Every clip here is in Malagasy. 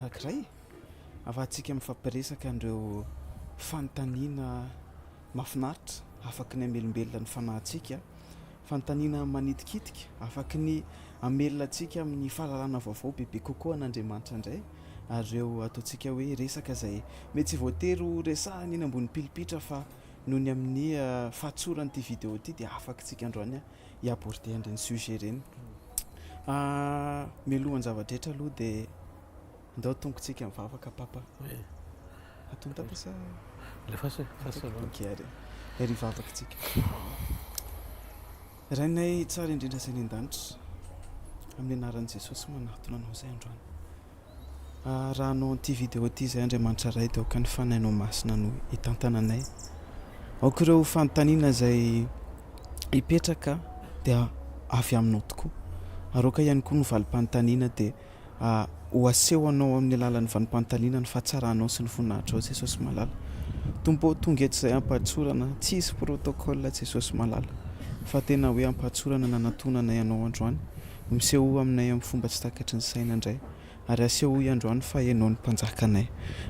anankiray afahantsika mifampiresaka andreo fanontaniana mahafinaritra afaky ny amelombelona ny fanahintsika, fanontaniana manitikitika afaky ny amelona antsika amin'ny fahalalana vaovao bebe kokoa an'Andriamanitra indray, ary ireo ataontsika hoe resaka izay mety tsy voatery ho resahana eny ambony pilipitra fa noho ny amin'ny fahatsoran'ity vidéo ity dia afaka tsika androany hiaborder an'ireny sujet ireny. Mialohan'ny zavatra aloha dia andao tongotsika mivavaka papa. Atongo tapa sa Lefasa ary ery vavaka tsika. Rainay tsara indrindra izay ny an-danitra amin'ny anaran'i Jesosy manatona anao izay androany. Raha anao an'ity vidéo ity izay Andriamanitra ray dia aoka ny fanahinao masina no hitantananay. Aoka ireo fanontaniana izay hipetraka dia avy aminao tokoa. Ary aoka ihany koa ny valim-panontaniana dia ho aseho anao amin'ny alalan'ny valim-panontaniana ny fahatsaranao sy ny voninahitrao Jesosy malala. Tompo tonga eto izay ampatsorana, tsy hisy protocole Jesosy malala fa tena hoe ampatsorana nanantonanay ianao androany, miseho aminay amin'ny fomba tsy takatry ny saina indray, ary aseho androany fa ianao ny mpanjakanay.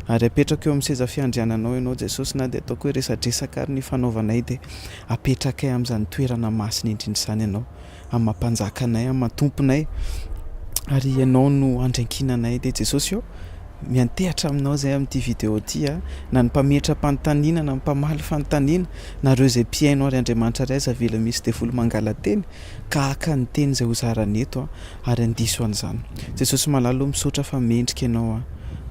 Ary apetraka eo amin'ny seza fiandriananao ianao Jesosy, na dia ataoko hoe resadresaka ary ny fanaovanay dia apetrakay amin'izany toerana masina indrindra izany ianao, amin'ny mampanjakanay, amin'ny matomponay, ary ianao no andrankinanay dia Jesosy eo miantehatra aminao izay amin'ity vidéo ity, na ny mpametra fanontaniana na ny mpamaly fanontaniana na ireo izay mpiainao ary Andriamanitra ray aza avela misy devoly mangala teny ka haka ny teny izay ho zarany eto ary andiso an'izany. Jesosy malalo misaotra fa mendrika ianao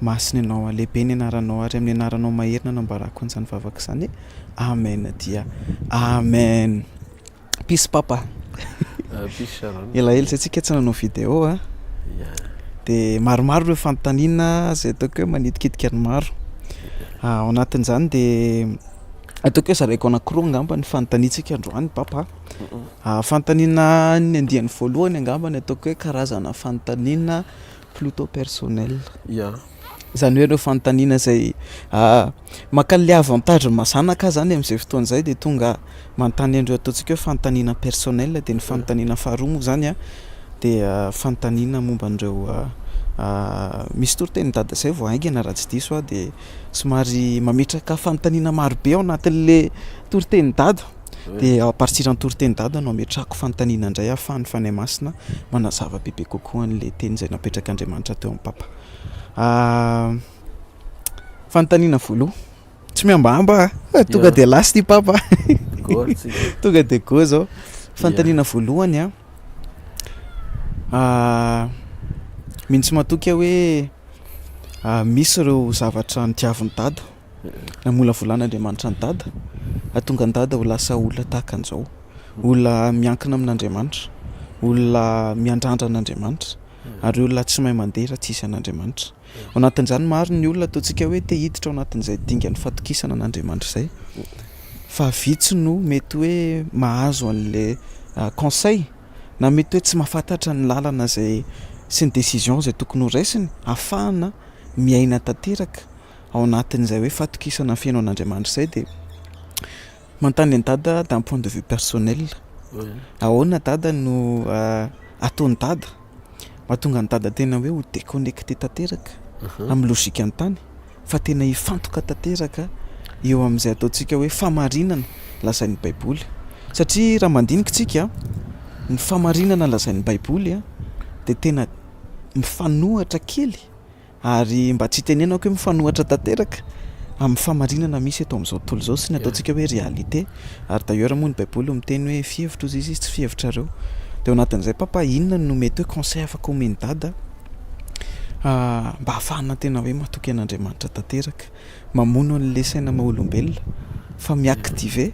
masina ianao, lehibe ny anaranao ary amin'ny anaranao maherina nambarako an'izany vavaka izany. Amen dia amen. Peace papa. Elaela izay tsika tsy nanao vidéo dia maromaro ireo fanontaniana izay ataoko hoe manitikitika ny maro. Ao anatin'izany dia ataoko hoe zaraiko anankiroa angamba ny fanontaniantsika androany papa. Fanontaniana ny andiany voalohany angamba ny ataoko hoe karazana fanontaniana plutôt personnel. Izany hoe ireo fanontaniana izay maka an'ilay avantage mazanaka zany amin'izay fotoana izay dia tonga manontany an'ireo ataontsika hoe fanontaniana personnel. Dia ny fanontaniana faharoa moa zany dia fanontaniana momba an'ireo misy toriteny dada izay vao aingana raha tsy diso dia somary mametraka fanontaniana marobe ao anatin'ilay toriteny dada, dia à partir ny toriteny dada no ametrahako fanontaniana indray ahafahan'ny fanahy masina manazava bebe kokoa an'ilay teny izay napetraka Andriamanitra teo amin'ny papa. Fanontaniana voaloha tsy miambamba tonga dia last ity papa. Tonga dia go zao. Fanontaniana voalohany mintsy matoka hoe misy ireo zavatra nitiavin'ny dada namolavolan'Andriamanitra ny dada atonga ny dada ho lasa olona tahaka an'izao, olona miankina amin'Andriamanitra, olona miandrandra an'Andriamanitra, ary olona tsy mahay mandeha raha tsisy an'Andriamanitra. Ao anatin'izany maro ny olona ataontsika hoe te hiditra ao anatin'izay dingan'ny fatokisana an'Andriamanitra izay, fa vitsy no mety hoe mahazo an'ilay conseil na mety hoe tsy mahafantatra ny lalana izay sy ny décision izay tokony ho raisiny ahafahana miaina tanteraka ao anatin'izay hoe fatokisana ny fiainan'Andriamanitra izay. Dia manontany ny dada d'un point de vue personnel, ahoana dada no ataony dada mahatonga ny dada tena hoe ho déconnecté tanteraka amin'ny logika ny tany, fa tena hifantoka tanteraka eo amin'izay ataontsika hoe famarinana lazain'ny baiboly. Satria raha mandinika tsika ny famarinana lazain'ny baiboly dia tena mifanohatra kely, ary mba tsy tenenako hoe mifanohatra tanteraka amin'ny famarinana misy eto amin'izao tontolo izao sy ny ataontsika hoe réalité. Ary d'ailleurs moa ny baiboly miteny hoe fihevitra ozy izy tsy fihevitrareo. Dia ao anatin'izay papa inona no mety hoe conseil afaka omeny dada mba ahafahana tena hoe matoky an'Andriamanitra tanteraka, mamono an'ilay saina maha-olombelona, fa miactive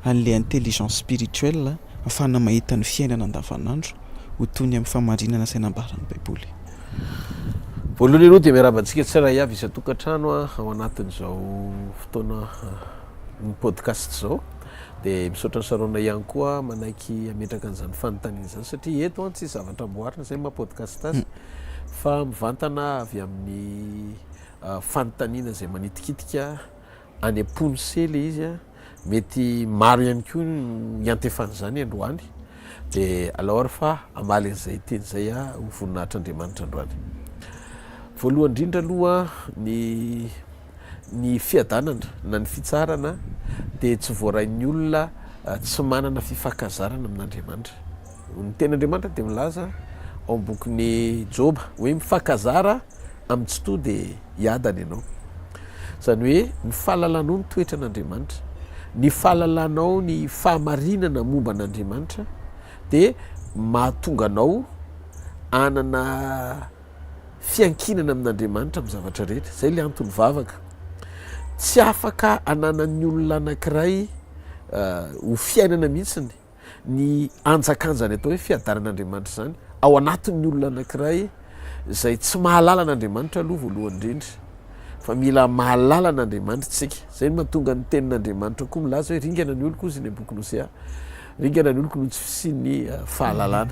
an'ilay intelligence spirituelle ahafahana mahita ny fiainana andavanandro ho toy ny amin'ny famarinana sainam-baran'ny baiboly. Voalohany aloha dia miarabantsika tsirairay avy isan-tokantrano ao anatin'izao fotoana ny podcast izao, dia misaotra ny sarona ihany koa manaiky ametraka an'izany fanontaniana izany, satria eto tsy zavatra amboarina izay maha-podcast azy fa mivantana avy amin'ny fanontaniana izay manitikitika any am-ponosely izy mety maro ihany koa hiantefana izany androany. Dia alors fa amaly an'izay teny izay ho voninahitr'Andriamanitra androany. voalohany indrindra aloha ny fiadanana na ny fitsarana de tsy voarain'ny olona tsy manana fifankazarana amin'Andriamanitra. Ny ten'Andriamanitra de milaza ao am-bokin'ny Joba hoe mifankazara amin'ny tsy to de hiadana ianao. Zany hoe ny fahalalanao ny toetra an'Andriamanitra, ny fahalalanao ny fahamarinana momba an'Andriamanitra de mahatonga anao anana fiankinana amin'Andriamanitra amin'ny zavatra rehetra. Zay le antony vavaka. Tsy afaka ananan'ny olona anankiray ho fiainana mihitsiny ny anjakanjany atao hoe fiadaran'Andriamanitra zany ao anatin'ny olona anankiray zay tsy mahalala an'Andriamanitra aloha voalohany indrindra, fa mila mahalala an'Andriamanitra tsika. Zay no mahatonga ny tenin'Andriamanitra koa milaza hoe ringana ny oloko izy ny bokin'ny Hosea, ringana ny oloko no tsy fisian'ny fahalalana.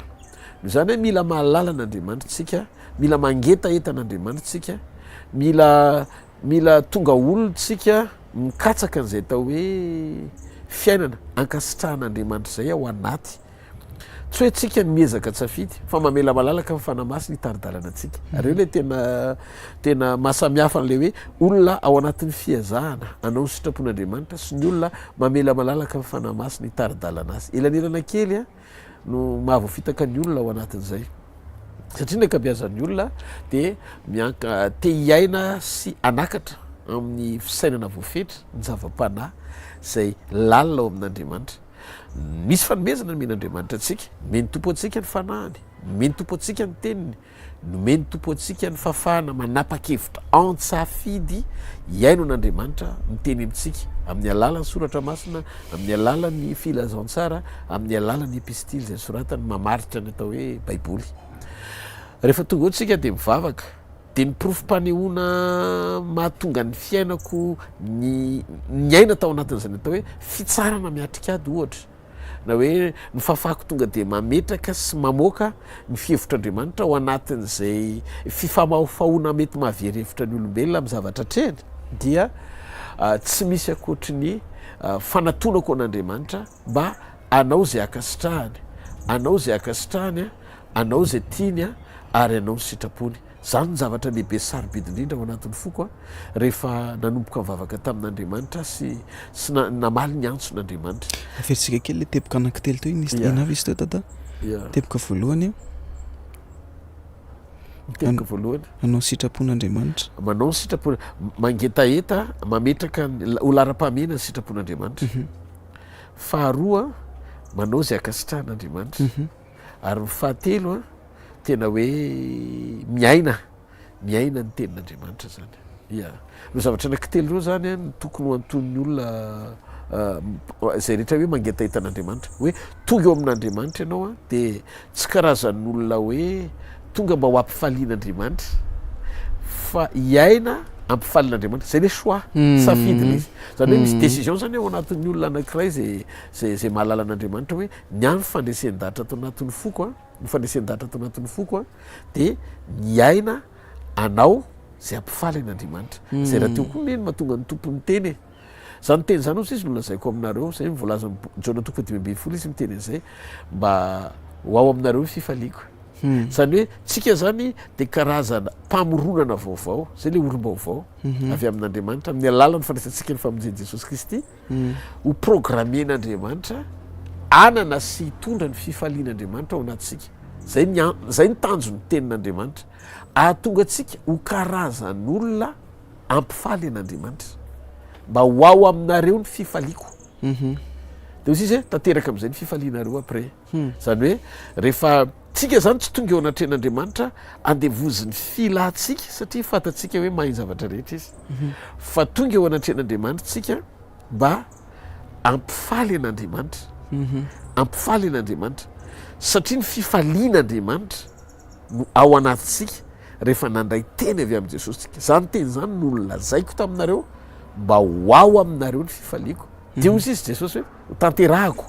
Zany hoe mila mahalala an'Andriamanitra tsika, mila mangetaeta an'Andriamanitra tsika, mila tonga olontsika mikatsaka an'izay atao hoe fiainana ankasitrahan'Andriamanitra zay ao anaty. Tsy hoe tsika ny miezaka tsafidy fa mamela malalaka ny fanamasina hitaridalana antsika. Reo le tena mahasamihafa n'le hoe olona ao anatin'ny fiazahana anao ny sitrapon'Andriamanitra sy ny olona mamela malalaka ny fanamasina hitaridalana azy. Elanelana kely no mahavoafitaka ny olona ao anatin'izay. Satria ny ankabeazan'ny olona de te hiaina sy anakatra amin'ny fisainana voafetra ny zava-panahy zay lalina ao amin'Andriamanitra. Misy fanomezana ny men'Andriamanitra atsika, meny tompo atsika ny fanahiny, meny tompo atsika ny teniny, meny tompo atsika ny fafahana manapa-kevitra antsafidy hiaino an'Andriamanitra miteny amintsika amin'ny alalan'ny soratra masina, amin'ny alalan'ny filazantsara, amin'ny alalan'ny epistily zay soratany mamaritra ny atao hoe baiboly. Rehefa tonga oatsika de mivavaka de ny porofom-panehoana mahatonga ny fiainako ny aina tao anatin'izany atao hoe fitsarana miatrikady ohatra, na hoe ny fafako tonga de mametraka sy mamoaka ny fihevitr'Andriamanitra ao anatin'izay fifamahofahoana mety mahavery hevitra ny olombelona amin'ny zavatra trehany dia tsy misy akoatry ny fanatonako an'Andriamanitra mba anao zay akasitrahany, anao zay akasitrahany, anao zay tiany ary anao ny sitrapony. Zany ny zavatra lehibe sarobidy indrindra ao anatin'ny foko rehefa nanomboka mivavaka tamin'Andriamanitra sy namaly ny antson'Andriamanitra. Aferitsika kely le teboka anankitelo teo nisy inavy izy teo tata. Teboka voalohany teboka voalohany manao sitrapon'Andriamanitra, manao ny sitrapony, mangetaeta mametraka ho lara-pamena ny sitrapon'Andriamanitra. Faharoa manao zay akasitrahan'Andriamanitra, ary ny fahatelo tena hoe miaina ny tenin'Andriamanitra zany. No zavatra anankitelo reo zany no tokony ho anton'ny olona zay rehetra hoe mangetaeta an'Andriamanitra, hoe tonga eo amin'Andriamanitra ianao de tsy karazan'olona hoe tonga mba ho ampifalian'Andriamanitra fa hiaina ampifalian'Andriamanitra. Zay le choix safidy le izy. Zany hoe misy décision zany ao anatin'ny olona anankiray zay mahalala an'Andriamanitra hoe ny fandresen-dahatra ato anatin'ny foko ny fandresen-dahatra ato anatin'ny foko de miaina anao zay ampifaly an'Andriamanitra. Zay raha teo koa neny mahatonga ny tompony teny. Zany teny zany ozy izy nolazaiko aminareo, zay mivolaza Jona 2:20 izy miteny an'izay mba ho ao aminareo fifaliako. Zany hoe tsika zany de karazana mpamoronana vaovao, zay le olom-baovao avy amin'Andriamanitra amin'ny alalan'ny fandraisantsika ny famonjeny Jesosy Kristy ho programmen'Andriamanitra anana sy hitondra ny fifalian'Andriamanitra ao anatsika. Zay ny tanjony tenin'Andriamanitra ahatonga atsika ho karazan'olona ampifaly an'Andriamanitra mba ho ao aminareo ny fifaliako. De ozy izy tanteraka am'izay ny fifalianareo après. Zany hoe rehefa tsika zany tsy tonga eo anatren'Andriamanitra andevoziny filatsika satria fatatsika hoe mahay zavatra rehetra izy, fa tonga eo anatren'Andriamanitra tsika mba ampifaly an'Andriamanitra, ampifaly an'Andriamanitra satria ny fifalian'Andriamanitra no ao anatintsika rehefa nandray teny avy amin'i Jesosy tsika. Zany teny zany no nolazaiko taminareo mba ho ao aminareo ny fifaliako. De ozy izy Jesosy hoe tanterahako,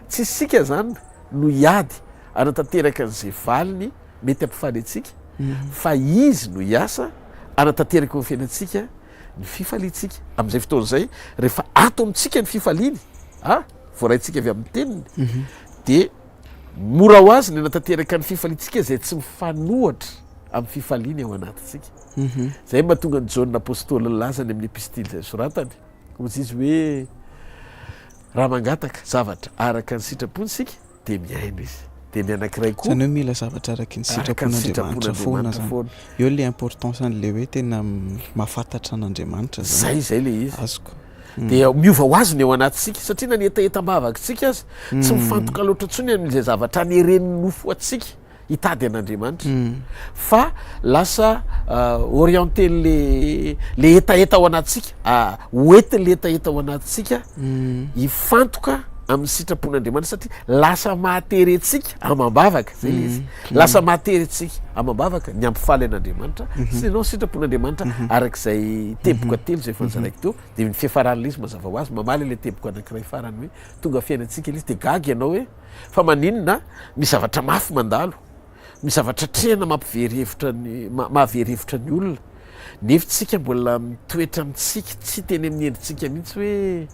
tsy sika zany no hiady anatanteraka an'izay valiny mety ampifaly atsika, fa izy no hiasa anatanteraka ny fiainantsika ny fifaliantsika. Amin'izay fotoan'izay rehefa ato amintsika ny fifaliany voaraintsika avy amin'ny teniny de mora ho azy ny anatanteraka ny fifaliantsika zay tsy mifanohatra amin'ny fifaliany ao anatintsika zay mba tonga ny jaune apôstôly lazany amin'ny epistily zay soratany ozy izy hoe raha mangataka zavatra araka ny sitraponsika de miaino izy de ny anankiray koa zany hoe mila zavatra araky ny sitrapon'andriamanitra foana zany eo le importance an'le hoe tena mahafantatra an'andriamanitra zay le izy azoko de miova ho azony ao anatisika satria na ny etaetam-bavaka tsika azy tsy mifantoka loatra ntsony amin'izay zavatra ny heren'ny nofo atsika hitady an'andriamanitra fa lasa orienté le etaeta ao anatisika hoetiny le etaeta ao anatisika hifantoka amin'ny sitrapon'andriamanitra satria lasa mahateretsika amam-bavaka zay le izy lasa mahateretsika amam-bavaka ny ampifaly an'andriamanitra sinon sitrapon'andriamanitra arak'izay teboka telo zay fanjaraiky teo de ny fiafaran'le izy mazava ho azy mamaly le teboka anankiray farany hoe tonga fiainatsika le izy de gagy ianao hoe fa maninona misy zavatra mafy mandalo misy zavatra trehana mampiverihevitra mahaverihevitra ny olona nefa tsika mbola mitoetra amitsika tsy teny amin'ny endritsika mihitsy hoe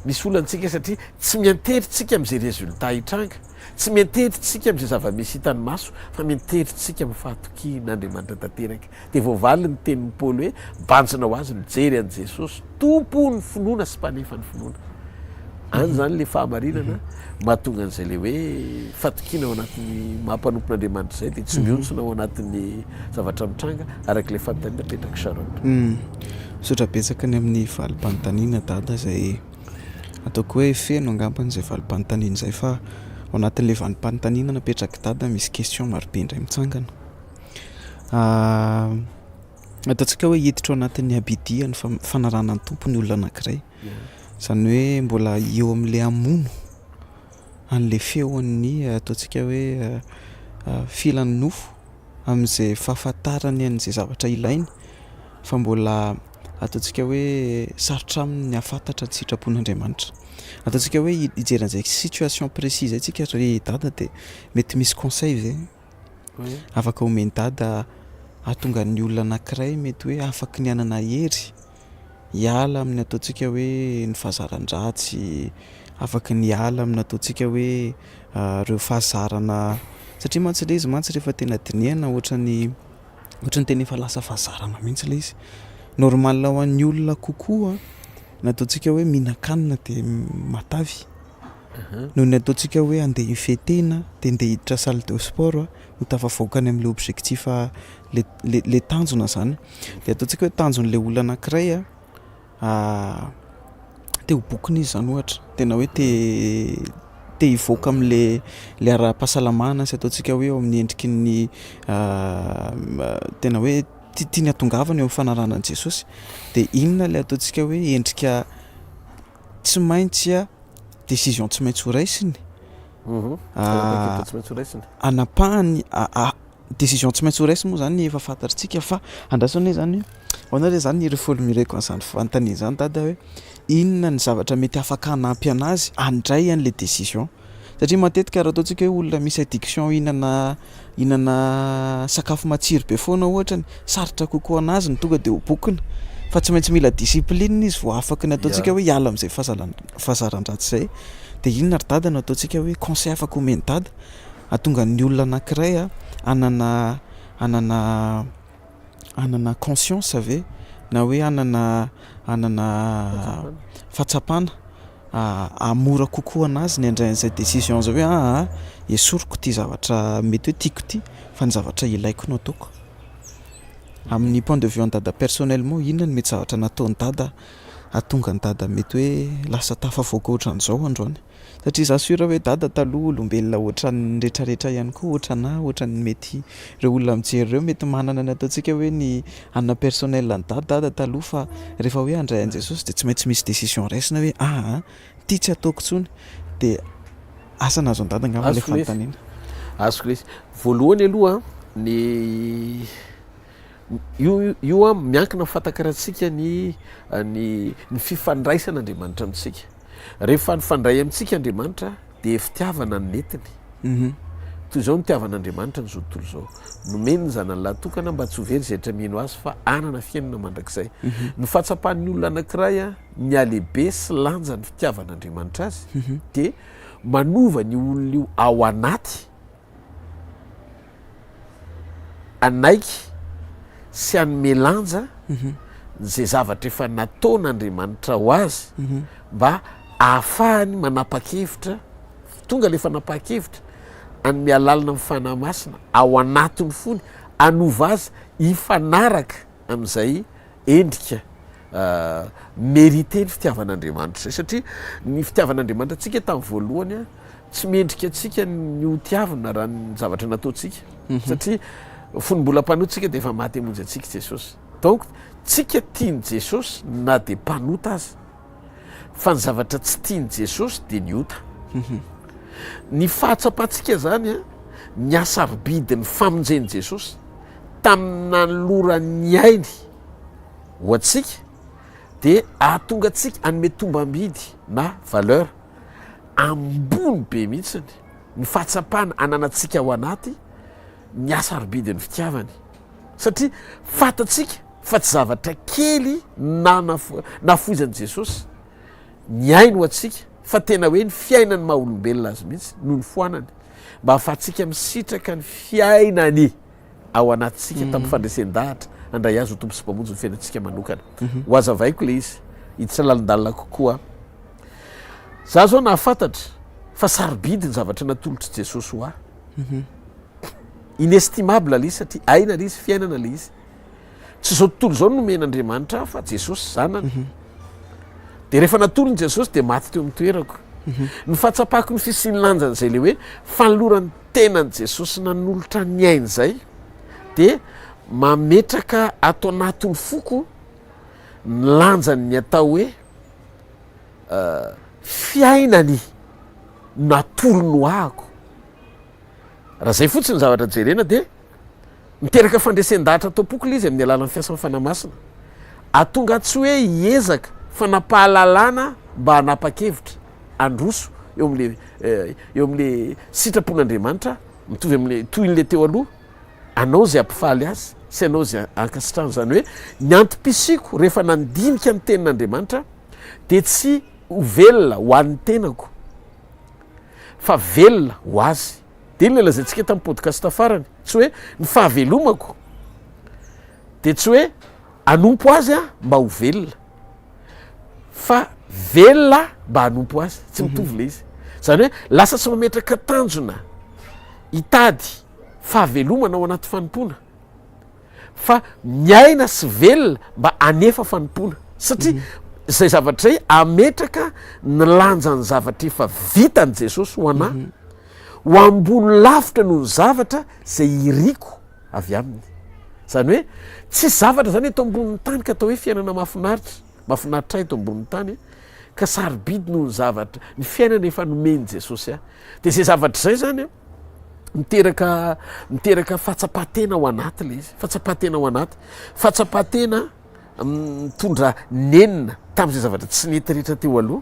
misy olantsika satria tsy mianteritsika am'izay résultat hitranga tsy mianteritsika am'izay zava-misy hitany maso fa mianteritsika amin'ny fahatokian'andriamanitra tanteraka de voavaly ny tenin'ny paoly hoe banjina ho azy mijery an' jesosy tompo ny finoana sy mpanefa ny finoana any zany le fahamarinana mahatonga an'izay le hoe fatokina ao anatin'ny mahampanopin'andriamanitra zay de tsy miontsona ao anatin'ny zavatra mitranga arak'le fanontaniana petraky sarotra misaotra betsaka ny amin'ny valim-panontaniana dada zay ataoko hoe feno angamban'izay valim-panontaniana zay fa ao anatin'le valim-panontaniana napetraky dada misy question marobe indray mitsangana ataontsika hoe hiditra ao anatin'ny abidia ny fanarana ny tompony olona anankiray zany hoe mbola eo amin'le amono an'le feoan'ny ataontsika hoe filany nofo amin'izay fahafantarany an'izay zavatra ilainy fa mbola ataontsika hoe sarotra aminy hafantatra ny sitrapon'andriamanitra ataontsika hoe hijeran'izay situation précise atsika re dada de mety misy conseil ve afaka omeny dada ahatonga ny olona anankiray mety hoe afaka ny anana hery hiala amin'ny ataontsika hoe ny fahazaran-dratsy afaka ny ala amin'ny ataontsika hoe reo fahazarana satria mantsy le izy mantsy rehefa tena dinihana ohatrany tena efa lasa fahazarana mihitsy le izy normal ho an'ny olona kokoa na ataontsika hoe mihinan-kanina de matavy noho ny ataontsika hoe andeha hifetena de andeha hiditra salle de sport ho tafavoakany amin'le objectif le tanjona zany de ataontsika hoe tanjon'le olona anankiray te ho bokony izy zany ohatra tena hoe te hivoaka am'le ara-pahasalamana sy ataontsika hoe eo amin'ny endriky ny tena hoe tiany atongavany eo amin'ny fanaranan'i Jesosy de inona le ataontsika hoe endrika tsy maintsy décision tsy maintsy ho raisiny anapahany décision tsy maintsy ho raisiny moa zany efa fantatritsika fa andrasany hoe zany ao na re zany irefolomireko an'izany fanontaniana zany dada hoe inona ny zavatra mety afaka hanampy anazy handray an'le décision satria matetika raha ataontsika hoe olona misy addiction hihinana sakafo matsiro be foana ohatra ny sarotra kokoa anazy ny tonga de ho bokona fa tsy maintsy mila discipline izy vao afaka ny ataontsika hoe hiala amin'izay fahazaran-dratsy zay de inona ry dada no ataontsika hoe conseil afaka omeny dada ahatonga ny olona anankiray anana conscience ave na hoe anana fahatsapana amora kokoa anazy ny andrain'izay décision zay hoe esoriko ty zavatra mety hoe tiako ty fa ny zavatra ilaiko no ataoko amin'ny point de vue en dada personnellement inona ny mety zavatra nataony dada atonga ny dada mety hoe lasa tafavoaka ohatran'izao androany satria za sura hoe dada taloha olombelona ohatran'ny rehetrarehetra ihany koa ohatran'ny mety reo olona mijery reo mety manana ny ataontsika hoe ny anna personnel ny dada taloha fa rehefa hoe andray an' Jesosy de tsy maintsy misy décision raisina hoe ty tsy ataoko tsony de asa nazo an dada angamba le fanontaniana azoko lesy voalohany aloha ny io miankina mifantakaratsika ny fifandraisan'Andriamanitra amintsika rehefa nifandray amintsika Andriamanitra de fitiavana ny netiny toy izao nitiavan'Andriamanitra ny zao tontolo zao nomeny ny zanany lahatokana mba tsy ho very zay rehetra miheno azy fa anana fiainana mandrakizay ny fahatsapan'ny olona anankiray ny alehibe sy lanja ny fitiavan'Andriamanitra azy de manova ny olona io ao anaty anaiky sy anome lanja zay zavatra efa nataon'Andriamanitra ho azy mba ahafahany manapa-kevitra tonga le fanapa-kevitra anome alalina amin'ny fanahy masina ao anatiny fony anova azy hifanaraka amin'izay endrika mérité ny fitiavan'Andriamanitra zay satria ny fitiavan'Andriamanitra atsika tamin'ny voalohany a tsy mendrika atsika ny hotiavana raha ny zavatra nataontsika satria fonombolam-panotsika dia efa maty hamonjy atsika Jesosy donc tsika tiany Jesosy na dia mpanota azy fa ny zavatra tsy tiany Jesosy dia ny ota ny fahatsapantsika zany a ny asarobidiny famonjeny Jesosy tamina loran'ny ainy ho atsika dia ahatonga atsika anome tombam-bidy na valeur ambony be mihitsiny ny fahatsapana ananatsika ao anaty ny asarobidiny fitiavany satria fatatsika fa tsy zavatra kely nafoizany Jesosy ny ainy ho atsika fa tena hoe ny fiainany maha olombelona azy mihitsy noho ny foanany mba ahafahantsika misitraka ny fiainany ao anatsika tamin'ny fandresen-dahatra andray azy ho tompo sy mpamonjy ny fiainantsika manokana ho azavaiko le izy hiditra lalindalina kokoa za zao nahafantatra fa sarobidi ny zavatra natolotry Jesosy ho ahy inestimable le izy satria aina le izy fiainana le izy tsy zao tontolo zao nomen'Andriamanitra fa Jesosy zanany dia rehefa natolony Jesosy dia maty teo amin'ny toerako ny fahatsapako ny fisiany lanjany zay le hoe fanoloran'ny tenany Jesosy nanolotra ny ainy zay dia mametraka ato anatiny foko ny lanjany ny atao hoe fiainany natolony ho ahako raha zay fotsiny zavatra jerena dia miteraka fandresen-dahatra atao-poko le izy amin'ny alalan'ny fiasan'ny fanahy masina atonga tsy hoe hiezaka fanapahalalana mba hanapa-kevitra androso eo amin'le sitrapon'Andriamanitra mitovy amin'le toin'le teo aloha anao zay ampifaly azy sy anao zay ankasitrano zany hoe ny antom-pisiko rehefa nandinika ny tenin'Andriamanitra dia tsy ho velona ho an'ny tenako fa velona ho azy dia iny le lazaintsika tamin'ny podcast farany tsy hoe ny fahavelomako dia tsy hoe anompo azy a mba ho velona fa velona mba hanompo azy tsy mitovy le izy zany hoe lasa tsy mametraka tanjona hitady fahavelomana ao anaty fanompona fa miaina sy velona mba anefa fanompona satria zay zavatra zay ametraka ny lanjany zavatra efa vitany Jesosy ho anahy ho ambony lavitra noho ny zavatra zay iriko avy aminy zany hoe tsy zavatra zany eto ambonin'ny tany ka atao hoe fiainana mahafinaritra eto ambonin'ny tany ka sarobidy noho ny zavatra ny fiainana efa nomeny Jesosy a dia zay zavatra zay zany a miteraka fahatsapahatena ao anaty le izy fahatsapahatena ao anaty fahatsapahatena mitondra nenina tamin'izay zavatra tsy nety rehetra teo aloha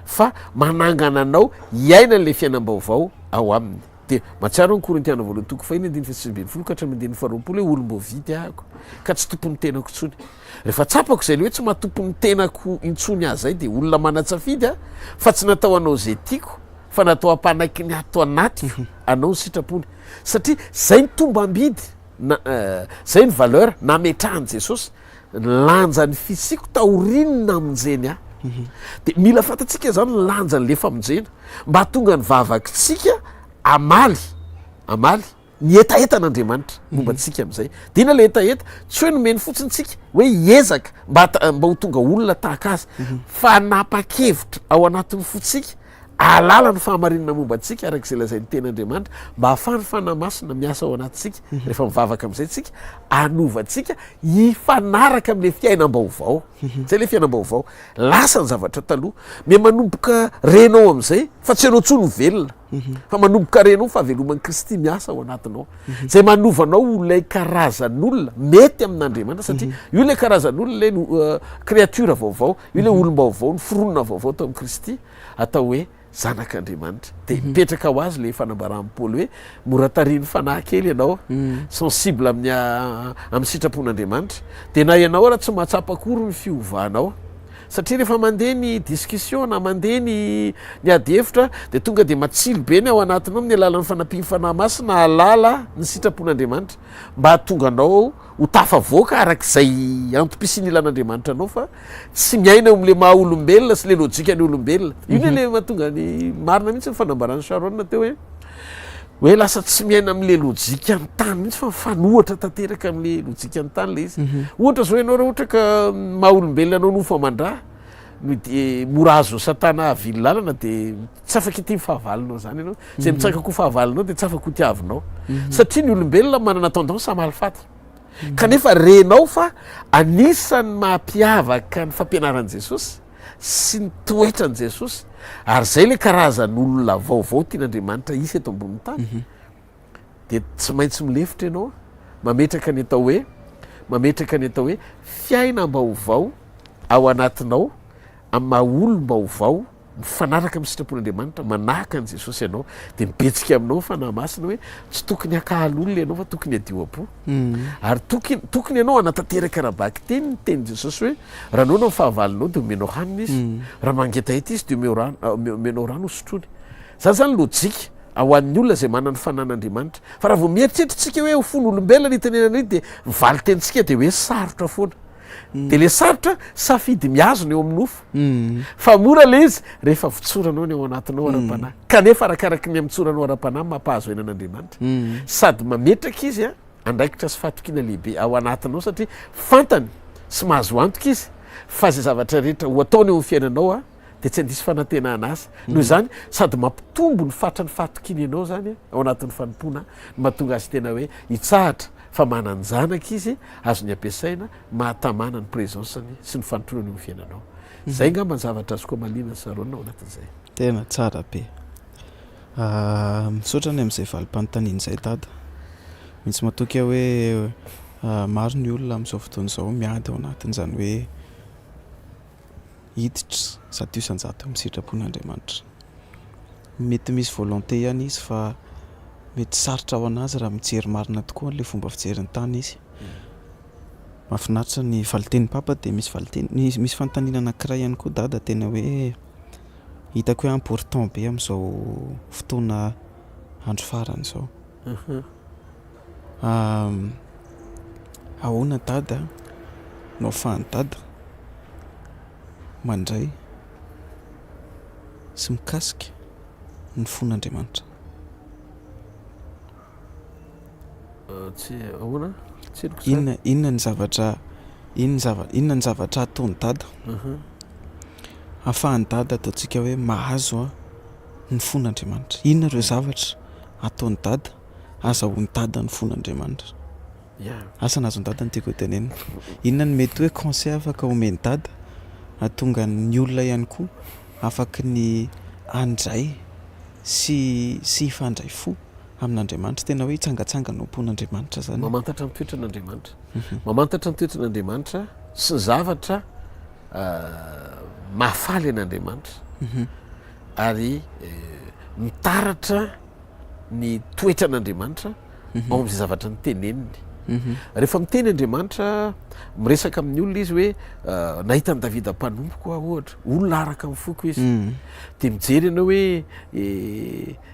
fa manangana anao hiaina n'le fiainam-baovao ao aminy dia matsiaro ny Korintiana voalohany toko fahiny andiny folo ka hatramin'ny andiny faharoapolo hoe olom-bo vidy ahako ka tsy tompon'ny tenako intsony rehefa tsapako zay le hoe tsy mahatompony tenako intsony azy zay dia olona manatsafidy a fa tsy natao anao zay tiako fa natao ampanaiky ny ato anatiko anao ny sitrapony satria zay ny tombam-bidy zay ny valeur nametrahany Jesosy lanjany fisiko taorinina amonjeny a dia mila fantatsika zany lanjany le famonjena mba hatonga ny vavakitsika amaly ny etaetan'Andriamanitra momba antsika amin'izay dia ina le etaeta tsy hoe nomeny fotsiny tsika hoe hiezaka mba ho tonga olona tahaka azy fa napa-kevitra ao anatin'ny fotsika alala ny fahamarinana momba antsika arak'izay lazain'ny ten'Andriamanitra mba hahafahany fanahy masina miasa ao anatintsika rehefa mivavaka amin'izay tsika anovantsika hifanaraka amin'le fiainam-baovao zay le fiainam-baovao lasa ny zavatra taloha me manomboka renao amin'izay fa tsy anao tsony velona fa manomboka renao fahaveloman'ny Kristy miasa ao anatinao zay manovanao lay karazan'olona mety amin'Andriamanitra satria io le karazan'olona le créature vaovao io le olom-baovao ny fironona vaovao tao amin'ny Kristy atao hoe zanak'Andriamanitra dia mipetraka ho azy le fanambaran'ny Paoly hoe mora tariny fanahy kely ianao sensible amin'ny sitrapon'Andriamanitra dia na ianao raha tsy mahatsapakory ny fiovanao satria rehefa mandeha ny discussion na mandeha ny adihevitra de tonga de matsilo be ny ao anatiny ao amin'ny alalan'ny fanampiny fanahy masina alala ny sitrapon'andriamanitra mba hatonga anao ho tafavoaka arak'izay antom-pisiny ilan'andriamanitra anao fa tsy miaina am'le maha olombelona sy le lojika ny olombelona io le mahatonga ny marina mihitsy ny fanambarany Sharon teo hoe lasa tsy miaina am'le lojika ny tany mihitsy fa mifanohatra tanteraka am'le lojika ny tany le izy ohatra zao ianao raha ohatra ka maha olombelona anao nofa mandrà de mora azo satana avily lalana de tsy afaka ity mifahavalinao zany ianao zay mitsakako fahavalinao de tsy afaka ho tiavinao satria ny olombelona manana tendance amalifaty kanefa renao fa anisany mampiavaka ny fampianaran'i Jesosy sy ny toetran' Jesosy ary zay le karazan'olona vaovao tian'Andriamanitra isy eto amboniny tany de tsy maintsy milefitra ianao mametraka ny atao hoe fiainam-baovao ao anatinao amin'ny maha olom-baovao mifanaraka amin'ny sitrapon'Andriamanitra manahaka an' Jesosy ianao de mibetsika aminao fanahy masina hoe tsy tokony akahal'olona ianao fa tokony adio apo ary tokony ianao anatanteraka rahabaky teny teny Jesosy hoe raha anao na mifahavalinao de omenao hanina izy raha mangetaheta izy de omenao rano hosotrony zany lojika ao an'ny olona zay manana fanan'Andriamanitra fa raha vao mieritreritritsika hoe ho fon'olombelona nitanenana iny de mivaly tenitsika de hoe sarotra foana de le sarotra safidy miazona eo amin'ny nofo fa mora le izy rehefa vitsoranao ny ao anatinao ara-panahy kanefa arakaraky ny amitsoranao ara-panahy mampahazo ainan'Andriamanitra sady mametraka izy andraikitra sy fahatokina lehibe ao anatinao satria fantany sy mahazo antoka izy fa zay zavatra rehetra ho ataony eo amin'ny fiainanao de tsy andisy fanantenana azy noho izany sady mampitombo ny fatra ny fahatokiny ianao zany ao anatin'ny fanompona mahatonga azy tena hoe hitsahatra fa manany zanaka izy azo ny ampiasaina mahatamana ny présenceny sy ny fanotonany eo amin'ny fiainanao zay ngamba ny zavatra azo koa malina Sharon ao anatin'izay tena tsara be misaotra ny am'izay valim-panontaniana zay dada misy matoka hoe maro ny olona amin'izao fotoana izao miady ao anatin'izany hoe hiditra zato isan-jato amin'ny sitrapon'Andriamanitra mety misy volonté ihany izy fa mety sarotra ao anazy raha mijery marina tokoa n'le fomba fijeriny tany izy mahafinaritra ny valiten'ny papa de misy fanontaniana anankiray ihany koa dada tena hoe hitako hoe important be amin'izao fotoana andro farany izao ahoana dada no ahafahany dada mandray sy mikasika ny fon'Andriamanitra inona ny zavatra ataony dada ahafahany dada ataontsika hoe mahazo ny fon'Andriamanitra inona ireo zavatra ataony dada azahoany dada ny fon'Andriamanitra asa nahazo ny dada ny tiako hotenenina inona ny mety hoe conseil afaka omeny dada ahatonga ny olona ihany koa afaka ny andray sy hifandray fo amin'Andriamanitra tena hoe hitsangatsangana ao am-pon'Andriamanitra zany mamantatra ny toetran'Andriamanitra mamantatra ny toetran'Andriamanitra sy ny zavatra mahafaly an'Andriamanitra ary mitaratra ny toetran'Andriamanitra ao amin'izay zavatra ny teneniny rehefa miteny Andriamanitra miresaka amin'ny olona izy hoe nahitany Davida mpanompoka ohatra olona araka amin'ny foko izy de mijery ianao hoe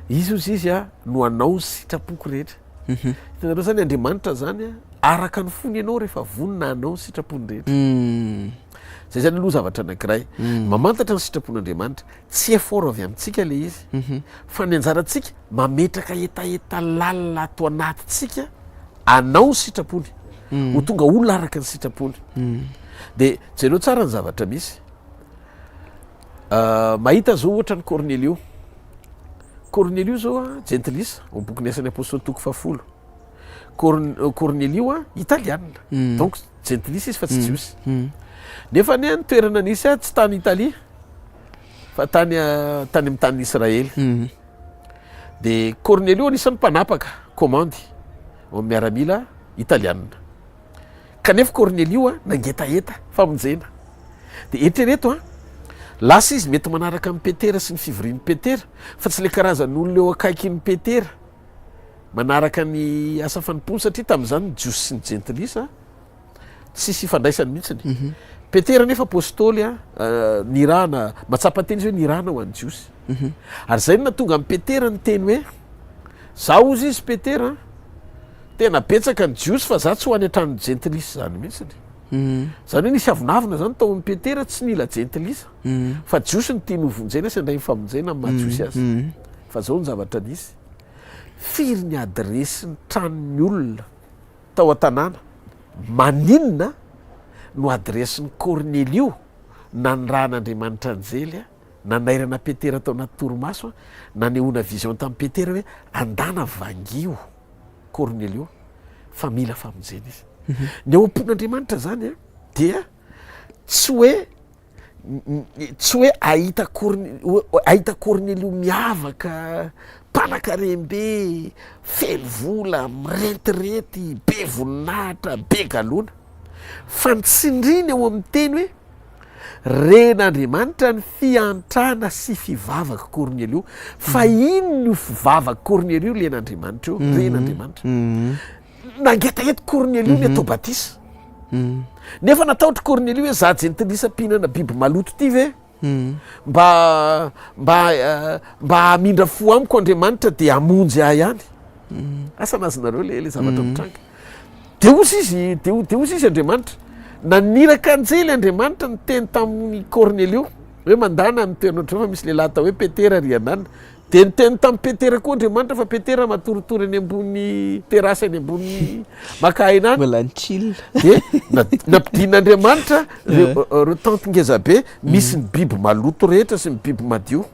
izy no anao ny sitrapoko rehetra hitanareo zany Andriamanitra zany araka ny fony ianao rehefa vonina anao ny sitrapony rehetra zay zany aloha zavatra anankiray mamantatra ny sitrapon'Andriamanitra tsy effort avy amintsika le izy fa ny anjarantsika mametraka etaeta lalina ato anatintsika anao ny sitrapony ho tonga olona araka ny sitrapony de jereo tsara ny zavatra misy mahita zao ohatra ny Cornelio zao gentilisa ao boky asan'ny apôstôly toko 10 Cornelio italiana donc gentilisa izy fa tsy jiosy nefa ny toerana nisy tsy tany Italia fa tany amin'ny tany Israely de Cornelio anisan'ny mpanapaka commande ao amin'ny miaramila italiana kanefa Cornelio nangetaeta famonjena de eritrereto lasa izy mety manaraka amin'ny Petera sy ny fivorian'ny Petera fa tsy le karazan'olona eo akaikin'ny Petera manaraka ny asa fanompony satria tamin'izany ny jiosy sy ny gentilisa tsisy ifandraisany mihitsiny petera nefa apôstôly nirahana matsapateny izy hoe nirahana ho an'ny jiosy ary zay na tonga amin'ny petera ny teny hoe zaho ozy izy petera tena betsaka ny jiosy fa za tsy ho any an-trano jentilisa zany mihitsiny zany hoe nisy avinavina zany tao amin'ny petera tsy nila jentilisa fa jiosy ny tia novonjena sy andray mifamonjena amin'ny mahajiosy azy fa zao ny zavatra nisy firy ny adresy ny tranony olona tao an-tanàna maninona no adresin'ny Cornelio na ny rahan'Andriamanitra anjely na nairana petera tao anaty torimaso na nehoana vision tamin'ny petera hoe andana vangio Cornelio fa mila famonjena izy ny ao am-pon'Andriamanitra zany dia tsy hoe ahita Cornelio miavaka mpanan-karembe feno vola mirentirety be voninahitra be galona fa nitsindriny eo amin'ny teny hoe ren'Andriamanitra ny fiantrana sy fivavaka Cornelio fa ino ny fivavaka Cornelio len'Andriamanitra io ren'Andriamanitra nangetahety Cornelio ny atao batisa nefa nataotry Cornelio hoe za jentilisa mpihinana biby maloto ty ve mba hamindra fo amiko Andriamanitra de hamonjy ahy ihany asa nazonareo le zavatra mitranga de ozy izy Andriamanitra naniraka anjely Andriamanitra ny teny tamin'ny Cornelio hoe mandana amin'ny toerana ohatrao fa misy lehilahy tao hoe petera ry anana de nyteny tamin'ny petera koa Andriamanitra fa petera matoritory any ambony terasy any ambony makahinany de nampidin'Andriamanitra reo tantingezabe misy ny biby maloto rehetra sy ny biby madio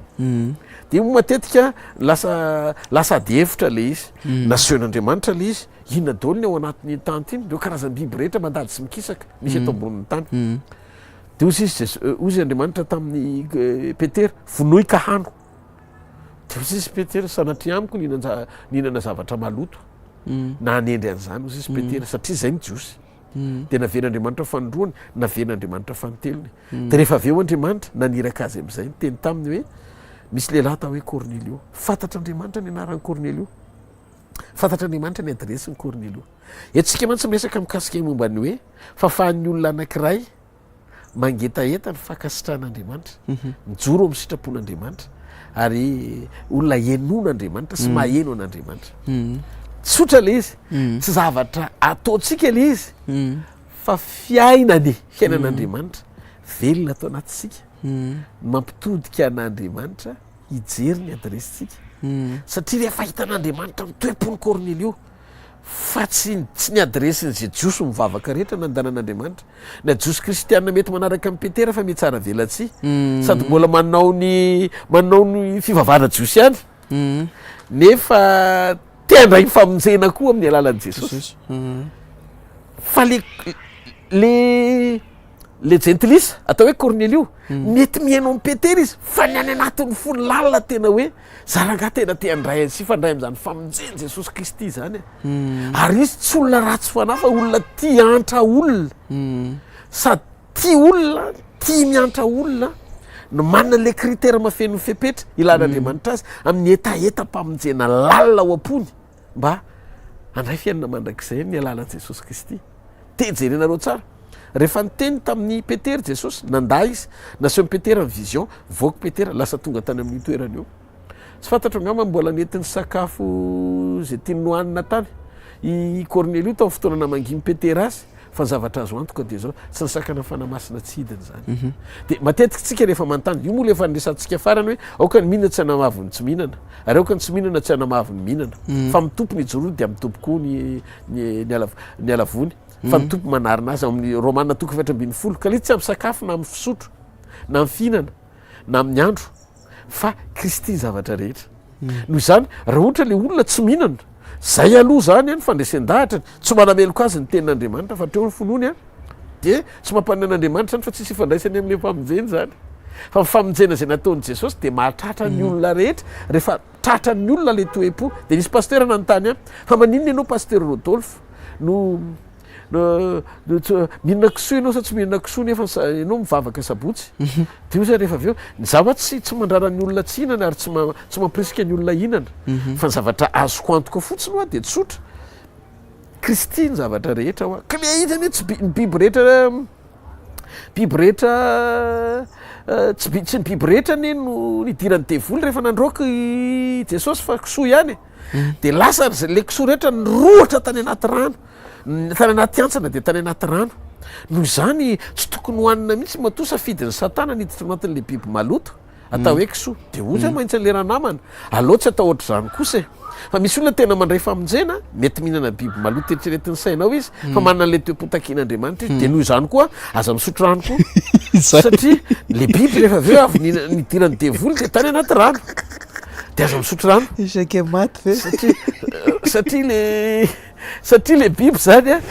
de matetika lasa ady hevitra le izy nasehoan'Andriamanitra le izy inona daholo ny ao anatin'ny tanty iny reo karazany biby rehetra mandady sy mikisaka misy eto ambonin'ny tany de ozy Andriamanitra tamin'ny petera vonoy kahano de ozy izy petera sanatria amiko ninana zavatra maloto na hanendry an'izany ozy izy petera satria zay ny jiosy de naven'Andriamanitra fanondroany naven'Andriamanitra fantelony de rehefa aveo Andriamanitra naniraka azy am'izay ny teny taminy hoe misy lehilahy tao hoe Cornelio fantatr'Andriamanitra ny anaran'ny Cornelio fantatr'Andriamanitra ny adresiny Cornelio etsika mantsy miresaka mikasika momba ny hoe fahafahan'ny olona anankiray mangetaeta ny fankasitran'Andriamanitra mijoro amin'ny sitrapon'Andriamanitra ary olona henon'Andriamanitra sy maheno an'Andriamanitra tsotra le izy tsy zavatra ataotsika le izy fa fiainan'Andriamanitra velona atao anatitsika mampitodika an'Andriamanitra hijery ny adresitsika satria rehefa hitan'Andriamanitra mitoepony Cornelio fa tsy ny adresiny zay jiosy mivavaka rehetra nandanan'Andriamanitra na jiosy kristianina mety manaraka amin'ny petera fa mitsara velatsy sady mbola manao ny fivavahana jiosy ihany nefa teandray famonjena koa amin'ny alalan'i Jesosy fa le jentilisa atao hoe Cornelio mety mihaino amin'ny petera izy fa ny any anatin'ny fony lalina tena hoe zaranga tena teandray sy fandray am'izany famonjeny Jesosy Kristy zany ary izy tsy olona ratsy fanahy fa olona tia antra olona sady tia olona tia miantra olona no manana le critère mafeno fepetra ilan'Andriamanitra azy amin'ny etaeta-pamonjena lalina ao am-pony mba andray fiainana mandrakizay ny alalan'i Jesosy Kristy tejerenareo tsara rehefa nyteny tamin'ny petera Jesosy nanda izy naseho petera ny vision voky petera lasa tonga tany amin'ny toerana eo tsy fantatro angamba mbola nentin'ny sakafo zay tiany nohanina tany i Cornelio tao fotoana namangimy petera azy fa ny zavatra azo antoka de zao tsy nisakana fanamasina tsy hidiny zany de matetika tsika rehefa manontany io moa lefa niresantsika farany hoe aoka ny mihinana tsy hanamavony tsy mihinana ary aoka ny tsy mihinana tsy hanamavony mihinana fa mitompo ny joroy de mitompo koa ny alavony fa mitompo manarina azy amin'ny Romanina toko 7:20 ka le tsy amin'ny sakafo na amin'ny fisotro na amin'ny fihinana na amin'ny andro fa Kristy zavatra rehetra noho izany raha ohatra le olona tsy mihinana zay aloha zany any fandresen-dahatra tsy manameloko azy ny tenin'Andriamanitra fa treo ny fonony de tsy mampanina an'Andriamanitra zany fa tsisy ifandraisany amin'le famonjeny zany fa mifamonjena zay nataon'i Jesosy de mahatratra ny olona rehetra rehefa tratra ny olona le toe-po de nisy pasteur nanontany fa maninona ianao pasteur Rodolphe no mihinana kisoa ianao sa tsy mihinana kisoa nefa ianao mivavaka sabotsy de io zay rehefa aveo zaho tsy mandrara ny olona tsy hinana ary tsy mampirisika ny olona hinana fa ny zavatra azoko antoka fotsiny hoa de tsotra Kristy ny zavatra rehetra hoa ka le izy any tsy biby rehetra tsy ny biby rehetra ny no nidirany devoly rehefa nandroaky Jesosy fa kisoa ihany de lasa le kisoa rehetra nyrohatra tany anaty rano tany anaty antsana de tany anaty rano noho izany tsy tokony hohanina mihitsy matoa safidiny satana niditra anatin'le biby maloto atao hoe kisoa de ozy mahitsy an'le ranamana aleo tsy atao ohatr' zany kosa e fa misy olona tena mandray famonjena mety mihinana biby maloto eritreretiny sainao izy fa manana le toe-potakin'Andriamanitra izy de noho izany koa aza misotro rano koa satria le biby rehefa aveo avy nidirany devoly de tany anaty rano de aza misotro rano isaky maty ve satria le biby zany a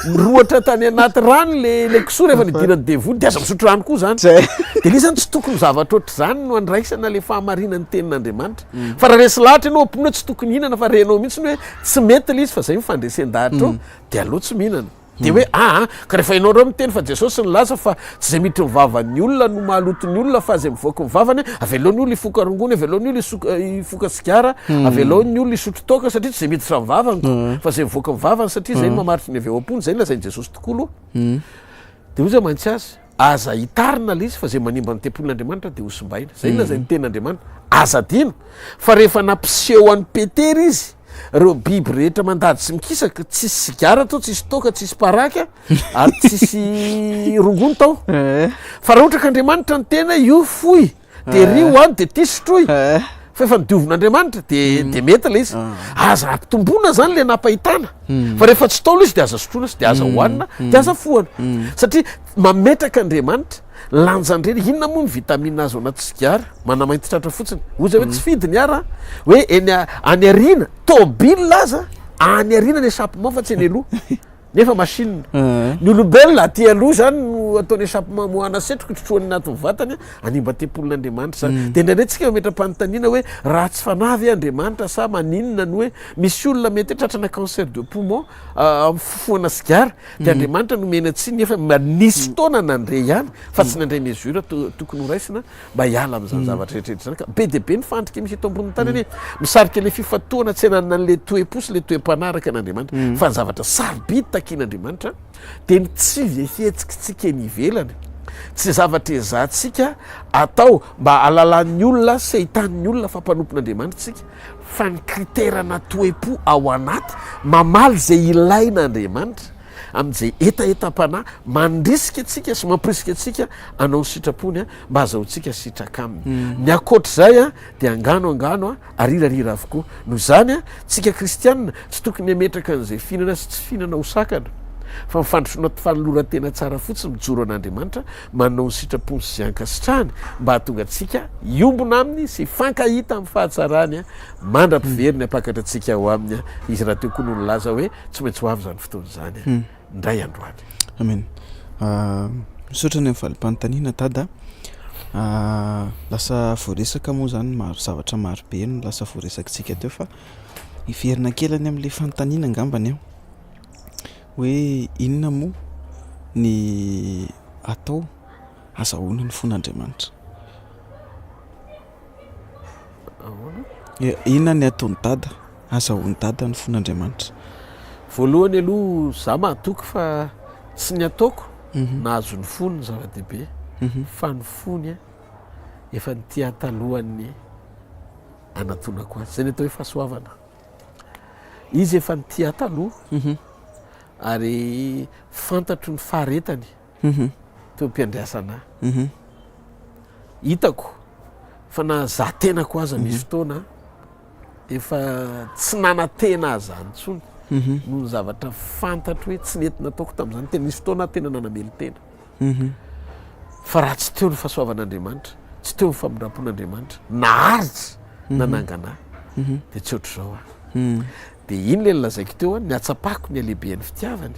mirohatra tany anaty rano le kisoa rehefa nidirany devoly de aza misotro rano koa zany de le zany tsy tokony zavatra ohatr' zany no andraisana le fahamarinany tenin'Andriamanitra fa raha resy lahatra ianao ampino hoe tsy tokony hihinana fa renao mihitsiny hoe tsy mety le izy fa zay mifandresen-dahatra ao de aleo tsy mihinana de hoe ka rehefa ianao reo miteny fa Jesosy ny laza fa tsy zay miditry mivavany olona no mahaloton'ny olona fa zay mivoaka mivavany avelaon'ny olona ifoka rongony avelaon'ny olona ifoka sigara avelaon'ny olona isotro toka satria tsy zay miditra mivavany fa zay mivoaka mivavany satria zay ny mamaritry ny aveo am-pony zay ny lazain'i Jesosy tokoa aloha de ozy mantsy azy aza hitarina le izy fa zay manimba ny tempolin'Andriamanitra de hosimbaina zay ny lazay ny tenin'Andriamanitra aza dino fa rehefa nampiseho an'ny Petera izy reo biby rehetra mandady sy mikisaka tsisy sigara tao tsisy toka tsisy paraka ary tsisy rongony tao fa raha ohatra k'Andriamanitra ny tena io foy de ry hoany de ty sotroy fa efa nidiovin'Andriamanitra de mety le izy aza ampitomboana zany le napahitana fa rehefa tsy tao le izy de aza sotroina sy de aza hohanina de aza foana satria mametraka Andriamanitra lanjandreny inona moa ny vitamina azo anaty sigara manamainty tratra fotsiny ozy hoe tsy fidiny ara hoe any arina tôbile aza any arina ny échappement fa tsy eny aloha nefa machine ny olombelona aty aloha zany no ataony échappement mohana setroka trotroany anatin'ny vatany animba tempolin'Andriamanitra zany de indraindray tsika metra-panontaniana hoe raha tsy fanahy Andriamanitra sa maninona ny hoe misy olona mety tratrana cancer de poumon amin'ny fofoana sigara de Andriamanitra nomena tsiny nefa manisy taona nandray ihany fa tsy nandray mesure tokony ho raisina mba hiala am'zany zavatra rehetrarehetra zany ka be de be ny fandrika misy eto amboniny tany anie misarika le fifatoana tsy hananina an'le toe-posy le toe-mpanaraka an'Andriamanitra fa ny zavatra sarobidy takin'Andriamanitra de ny tsy vefihetsikitsika eny ivelany tsy zavatra ezahtsika atao mba alalan'ny olona sy ahitan'ny olona fa mpanompon'Andriamanitra tsika fa ny kriterana toe-po ao anaty mamaly zay ilaina Andriamanitra am'izay etaetam-panahy mandrisika atsika sy mampirisika atsika anao ny sitrapony mba azahotsika sitraka aminy ny akoatr'zay de angano arirarira avokoa noho zany tsika kristianina tsy tokony ametraka an'izay fihinana sy tsy fihinana hosakana fa mifandrosoana fanolorantena tsara fotsiny mijoro an'Andriamanitra manao ny sitrapony sy ankasitrahany mba hahatonga atsika iombona aminy sy fankahita amin'ny fahatsarany mandra-piveriny apakatra atsika ho aminy izy raha teo koa no nylaza hoe tsy maintsy ho avy zany fotoana zany ndray androany amen misaotra ny am'valim-panontaniana tada lasa voaresaka moa zany maro zavatra maro be no lasa voaresakitsika teo fa iverina kelany am'le fanontaniana angambany aho hoe inona moa ny atao azahoana ny fon'Andriamanitra inona ny ataony dada azahoany dada ny fon'Andriamanitra voalohany aloha za mahatoky fa tsy ny ataoko nahazo ny fony ny zava-dehibe fa ny fony efa nytia talohan'ny anatonako azy zay ny atao hoe fahasoavana izy efa nytia taloha ary fantatro ny faharetany teo mpiandriasana hitako fa na za tenako aza misy fotoana efa tsy nanantena aza antsony noho ny zavatra fantatro hoe tsy nety nataoko tam'izany tena misy fotoana tena nanamely tena fa raha tsy teo ny fahasoavan'Andriamanitra tsy teo ny famindrapon'Andriamanitra naharitsy nanangana de tsy ohatr' zao de iny le nylazaiko teo ny atsapako ny alehibean'ny fitiavany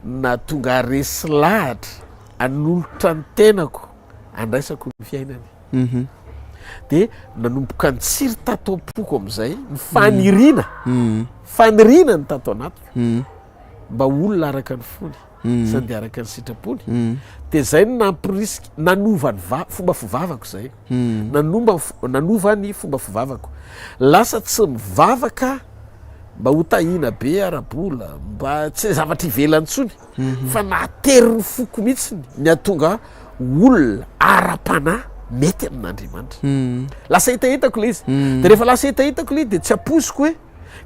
na tonga resy lahatra anolotra ny tenako andraisako ny fiainany de nanomboka nitsiry tato am-poko am'izay ny fanirina ny tato anatiko mba olona araka ny fony sany de araka ny sitrapony de zay ny nampirisika nanova ny fomba fivavako zay nanova ny fomba fivavako lasa tsy mivavaka mba ho tahina be arabola mba tsy zavatra ivelantsony fa natery foko mihitsiny ny atonga olona ara-panahy mety amin'Andriamanitra lasa hetahitako le izy de rehefa lasa hetahitako le de tsy apoziko hoe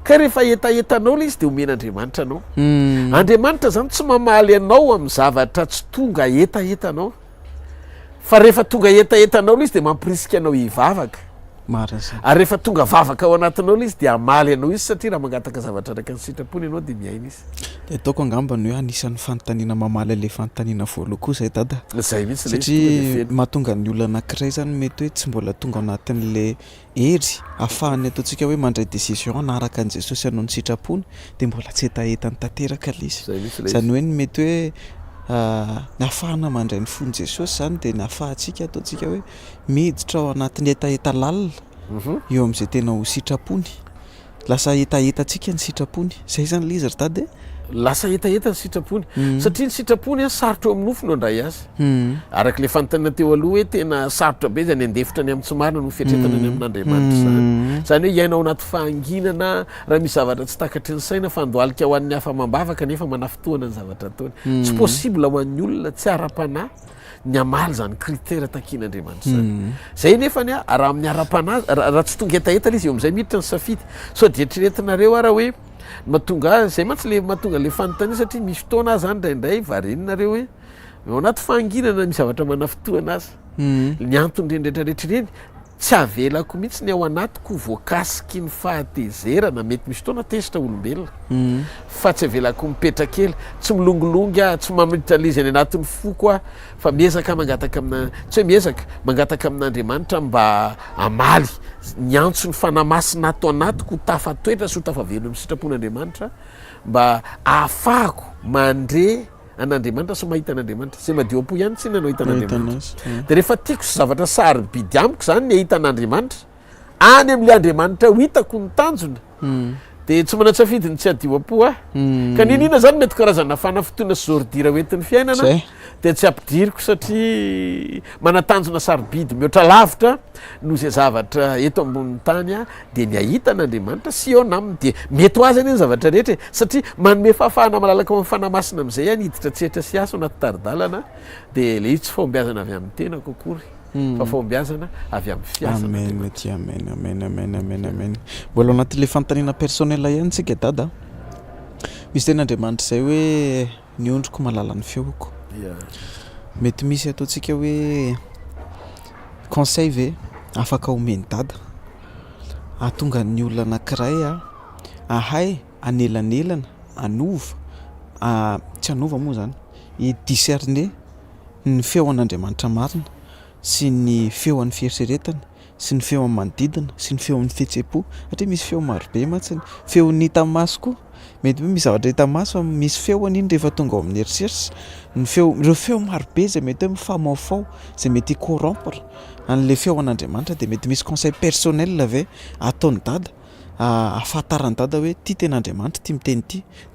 ka rehefa etaetanao le izy de omen'Andriamanitra anao Andriamanitra zany tsy mamaly anao amin'ny zavatra tsy tonga etaetanao fa rehefa tonga etaetanao le izy de mampirisika anao hivavaka ary rehefa tonga vavaka ao anatinao le izy de amaly anao izy satria raha mangataka zavatra raiky ny sitrapony ianao de miaina izy de ataoko angambany hoe anisan'ny fanontaniana mamaly le fanontaniana voaloha koa zay dada zay mihitsy satria mahatonga ny olona anankiray zany mety hoe tsy mbola tonga anatin'le hery ahafahany ataontsika hoe mandray décision anaraka an' Jesosy anao ny sitrapony de mbola tsy etaetany tanteraka le izy zany hoe ny mety hoe ny ahafahana mandray ny fony Jesosy zany de ny ahafahantsika ataontsika hoe miditra ao anatin'ny etaeta lalina eo amin'izay tena ho sitrapony lasa etaetantsika ny sitrapony zay zany le izy ry dady lasa etaeta ny sitrapony satria ny sitrapony a sarotra eo amin'ny nofo no andray azy araka le fanontaniana teo aloha hoe tena sarotra be zany andefitra any amin'ny tsy marina no fiatretana any amin'Andriamanitra zany zany hoe iainao anaty fahanginana raha misy zavatra tsy takatry ny saina fandoalika ho an'ny hafa mambavaka nefa manafotoana ny zavatra ataony tsy possible ho an'ny olona tsy ara-panahy ny amaly zany critère takian'Andriamanitra zany zay nefany a raha amin'ny ara-panahy raha tsy tonga etaeta le izy eo amin'izay miditra ny safidy so de eritreretinareo ara hoe mahatonga zay mantsy le mahatonga le fanontaniana satria misy fotoana zany indraindray vareninareo hoe ao anaty fahanginana misy zavatra manafotoana azy ny antony rendraitrarehetra reny tsy avelako mihitsy ny ao anatiko voakasiky ny fahatezerana mety misy fotoana tezitra olombelona fa tsy avelako mipetra-kely tsy milongolongy a tsy mamiditra le izy any anatin'ny foko a fa miezaka mangataka amina tsy hoe miezaka mangataka amin'Andriamanitra mba amaly ny antso ny fanamasina ato anatiko tafatoetra sy ho tafavelo amin'ny sitrapon'Andriamanitra mba ahafahako mandre an'Andriamanitra sy mahita an'Andriamanitra zay madio am-po ihany tsy nanao hitan'Andriamanitra de rehefa tiako sy zavatra sarobidy amiko zany ny ahita an'Andriamanitra any amin'le Andriamanitra ho hitako ny tanjona de tsy manatsafidy ny tsy adio am-po a ka ninina zany mety karazana fanafotoana sy zordira hoentin'ny fiainana de tsy ampidiriko satria manatanjona sarobidy mihoatra lavitra no zay zavatra eto ambonin'ny tany a de ny ahita an'Andriamanitra sy eo naminy de mety ho azy any ny zavatra rehetra satria manome fahafahana malalaka amin'ny fanamasina amin'izay a niditra tsetra sy aso anaty taridalana de le izy tsy fombiazana avy amin'ny tena kokory fa fombiazana avy amin'ny fiasana amen mbola anatin'le fanontaniana personnel ihany tsika dada misy tena Andriamanitra zay hoe niondroko malala ny feoko mety misy ataontsika hoe conseil ve afaka omeny dada ahatonga ny olona anankiray a ahay anelanelana anova tsy anova moa zany discerner ny feo an'Andriamanitra marina sy ny feo an'ny fieritreretana sy ny feo amin'ny manodidina sy ny feo amin'ny fihetsem-po satria misy feo marobe mantsiny feo ny hita maso koa mety hoe misy zavatra hita maso misy feo an'iny rehefa tonga ao amin'ny eritseritsy ny feo ireo feo marobe zay mety hoe mifamaofao zay mety corrompre an'le feo an'Andriamanitra de mety misy conseil personnel ave ataony dada ahafantarany dada hoe ty tena Andriamanitra ty miteny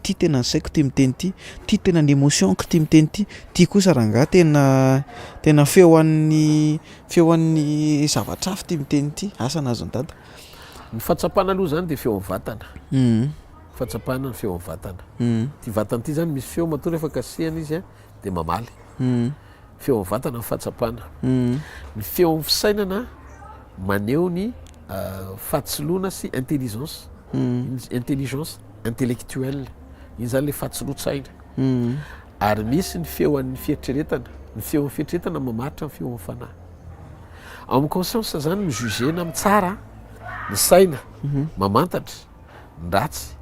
ty tena ny saiko ty miteny ty tena ny émotionko ty miteny ty kosa rangaha tena feo an'ny zavatra hafa ty miteny ty asa nazony dada ny fahatsapana aloha zany de feo amin'ny vatana fahatsapana ny feo amin'ny vatana ty vatana ty zany misy feo matoa rehefa kasehana izy a de mamaly feo amin'ny vatana ny fahatsapana ny feo amin'ny fisainana maneho ny fahatsiloana sy intelligence intellectuelle iny zany le fahatsiloatsaina ary misy ny feo an'ny fieritreretana ny feo amin'ny fieritreretana mamaritra ny feo amin'ny fanahy amin'ny conscience zany mijugena amin'ny tsara ny saina mamantatra ny ratsy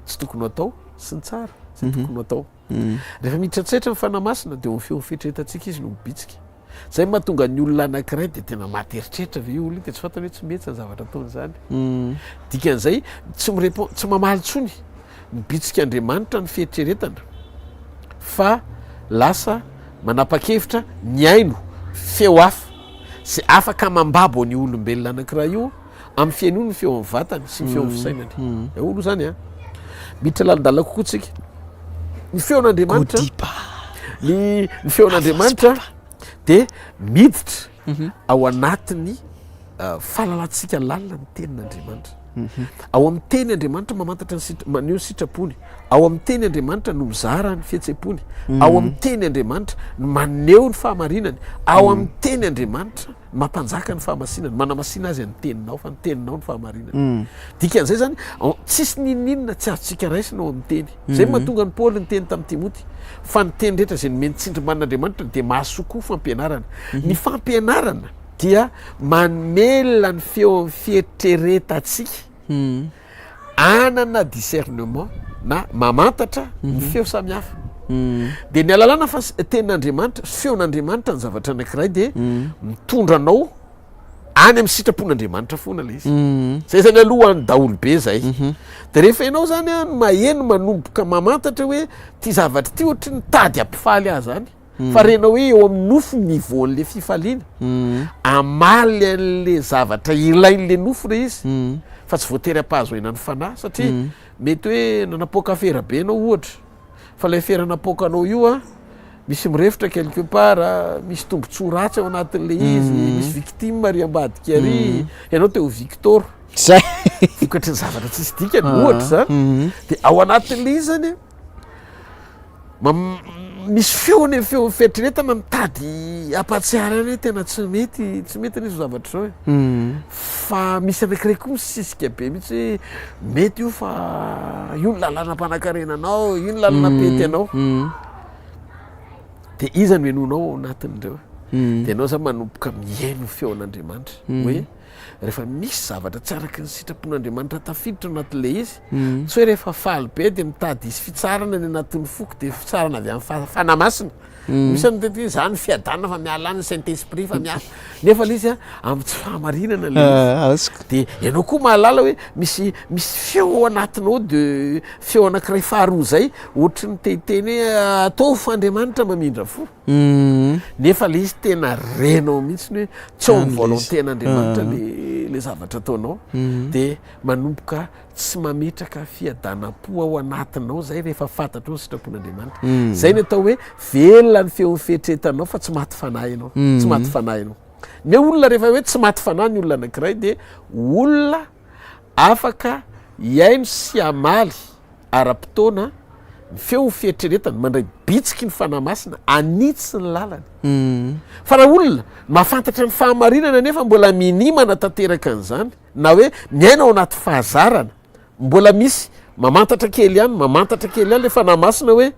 tsy tokony atao sy ny tsara sy tokony atao rehefa miditratsetra ny fanamasina de amin'ny feo amin'ny fieritreretantsika izy no mibitsika zay mahatonga ny olona anankiray de tena materitreritra ve olo de tsy fantany hoe tsy metsy ny zavatra ataony zany dikan'izay tsy mamaly tsony mibitsika Andriamanitra ny fieritreretana fa lasa manapa-kevitra ny aino feo hafa sy afaka mambabo ny olombelona anankiray io amin'ny fiainono ny feo amin'ny vatany sy ny feo amin'ny fisainany olo zany a miditra lalindala kokoa tsika ny feon'Andriamanitra ny feon'Andriamanitra de miditra ao anatiny fahalalantsika lalina ny tenin'Andriamanitra ao amin'ny teny Andriamanitra mamantatra maneho ny sitrapony, ao amin'ny teny Andriamanitra no mizara ny fihetseapony, ao amin'ny teny Andriamanitra no maneho ny fahamarinany, ao amin'ny teny Andriamanitra mampanjaka ny fahamasinany, manamasina azy ny teninao fa ny teninao ny fahamarinany. Dikan'izay zany tsisy nininona tsy azontsika raisina ao amin'ny teny. Zay mahatonga ny Paoly ny teny tamin'ny Timoty fa ny teny rehetra zay nomeny tsindrimban'Andriamanitra dia mahasokoa fampianarana. Ny fampianarana dia mamelona ny feo amin'ny fieritreretantsika anana discernement na mamantatra ny feo samihafa. Dia ny alalàna fa tenin'Andriamanitra, feon'Andriamanitra ny zavatra anankiray dia mitondra anao any amin'ny sitrapon'Andriamanitra foana le izy. Zay zany alohan'ny daholobe zay. Dia rehefa ianao zany maheno manomboka mamantatra hoe ty zavatra ty ohatry ny tady ampifaly azy zany, fa renao hoe eo amin'ny nofo nivaon'le fifaliana, amaly an'le zavatra ilain'le nofo re izy, fa tsy voatery ampahazoena ny fanahy, satria mety hoe nanapoaka fera be anao ohatra, fa ilay fera napoakanao io misy mirefotra quelque part, misy tombontsoa ratsy ao anatin'le izy, misy victime ry ambadika ary, ianao te ho victor, vokatry ny zavatra tsisy dikany ohatra zany. Dia ao anatin'le izy zany misy feony feo fieritreretana mitady ampatsiary any hoe tena tsy mety nisy zavatra zao fa misy anankiray koa misisika be mihitsy hoe mety io fa io ny lalàna mpanankarenanao, io ny lalàna pety anao. Dia iza no enonao ao anatin'ireo. Dia ianao zany manomboka mihaino ny feon'Andriamanitra hoe rehefa misy zavatra tsy araky ny sitrapon'Andriamanitra tafiditra anatin'le izy, tsy hoe rehefa faly be dia mitady isy fitsarana ny anatin'ny foko dia fitsarana avy amin'ny fanamasina. Misy ny zany fiadanana fa miala any ny Saint Esprit fa miala, nefa le izy amin'ny tsy fahamarinana le izy. Dia ianao koa mahalala hoe misy feo anatinao, de feo anankiray faharoa zay ohatry ny tehiteny hoe atao f'Andriamanitra mamindra fo, nefa le izy tena renao mihitsy hoe tsy ao amin'ny volonté-n'Andriamanitra le zavatra ataonao. Dia manomboka tsy mametraka fiadanam-po ao anatinao zay rehefa fantatro ny sitrapon'Andriamanitra. Zay ny atao hoe velona ny feo fieritreretanao fa tsy maty fanahy ianao, tsy maty fanahy ianao. Ny olona rehefa hoe tsy maty fanahy ny olona anankiray dia olona afaka hiaino sy amaly ara-potoana ny feo fieritreretany, mandray bitsiky ny fanahy masina, anitsy ny lalany. Fa raha olona mahafantatra ny fahamarinana nefa mbola minimana tanteraka an'izany, na hoe miaina ao anaty fahazarana, mbola misy mamantatra kely ihany le fanahy masina hoe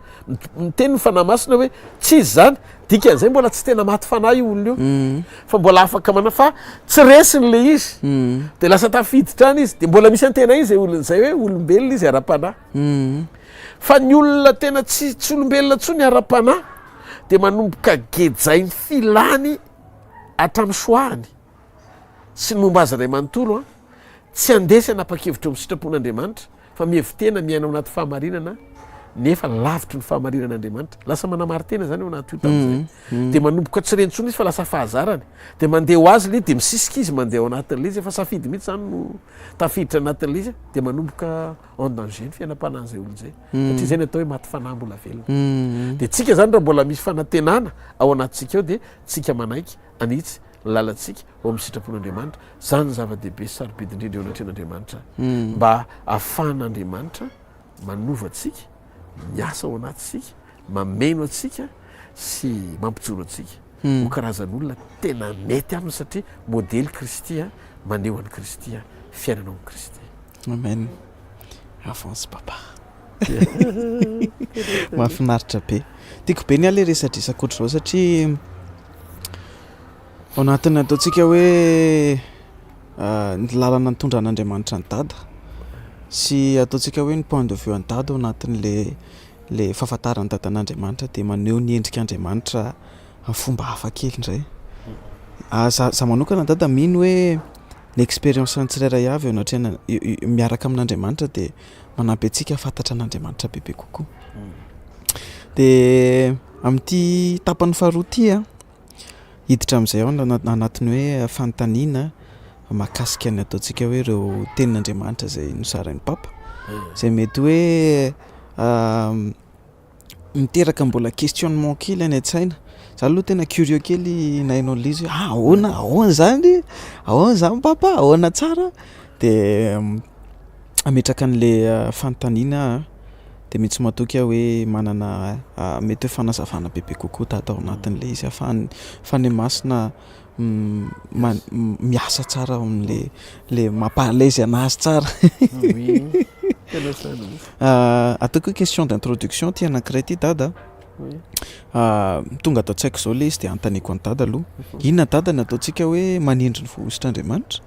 miteny ny fanahy masina hoe tsy izy zany, dikan'izay mbola tsy tena maty fanahy io olona io, fa mbola afaka fa tsy resiny le izy, dia lasa tafiditra any izy, dia mbola misy antena izy olon'izay hoe olombelona izy ara-panahy. Fa ny olona tena tsy olombelona tsony ara-panahy dia manomboka gejay ny filany hatramin'ny soahany sy ny momba azy ray manontolo tsy andesy hanapa-kevitra amin'ny sitrapon'Andriamanitra fa mievitena miaina ao anaty fahamarinana nefa lavitry ny fahamarinan'Andriamanitra, lasa manamary-tena zany ao anaty io tamin'izay. Dia manomboka tsy rentsony izy fa lasa fahazarany, dia mandeha ho azy le dia misisika izy mandeha ao anatin'le izy, efa safidy mihitsy zany no tafiditra anatin'le izy, dia manomboka en danger ny fiainam-panan'izay olon'izay, satria zay ny atao hoe maty fanahy mbola velona. Dia tsika zany raha mbola misy fanantenana ao anatintsika ao dia tsika manaiky anitsy lalantsika ao amin'ny sitrapon'Andriamanitra. Zany ny zava-dehibe sy sarobidy indrindra eo anatren'Andriamanitra mba ahafahan'Andriamanitra manova atsika, miasa ao anatsika, mameno atsika sy mampijoro atsika ho karazan'olona tena mety aminy, satria modely Kristy maneho an'i Kristy fiainanao amin'ny Kristy. Amen. Avance papa. Mahafinaritra be. Tiako be ny ale resadresaka ohatr'izao satria ao anatin'ny ataontsika hoe ny lalana nitondra an'Andriamanitra ny dada sy ataontsika hoe ny point de vue an-dada ao anatin'le fahafantarany dadan'Andriamanitra dia maneho ny endrik'Andriamanitra amin'ny fomba hafa kely indray. Za manokana dada mino hoe ny expérience ny tsirairay avy ao anatrena miaraka amin'Andriamanitra dia manampy antsika fantatra an'Andriamanitra bebe kokoa. Dia amin'ity tapany faharoa ity hiditra amin'izay ao anatiny hoe fanontaniana mahakasika ny ataontsika hoe ireo tenin'Andriamanitra izay nosarain'ny papa, izay mety hoe miteraka mbola questionnement kely any an-tsaina. Za aloha tena curieux kely nainao le izy hoe ahoana zany papa, ahoana tsara, de ametraka an'le fanontaniana de mety matoky aho hoe manana mety hoe fanazavana bebe kokoa tata ao anatin'le izy afahany masina miasa tsara am'le mampahalaise anazy tsara. Ataoko question d'introduction ty anankiray ty dada. Tonga ato an-tsaiko zao le izy de antaniko any dada aloha inona dada ny ataontsika hoe manindry ny voaositr'Andriamanitra?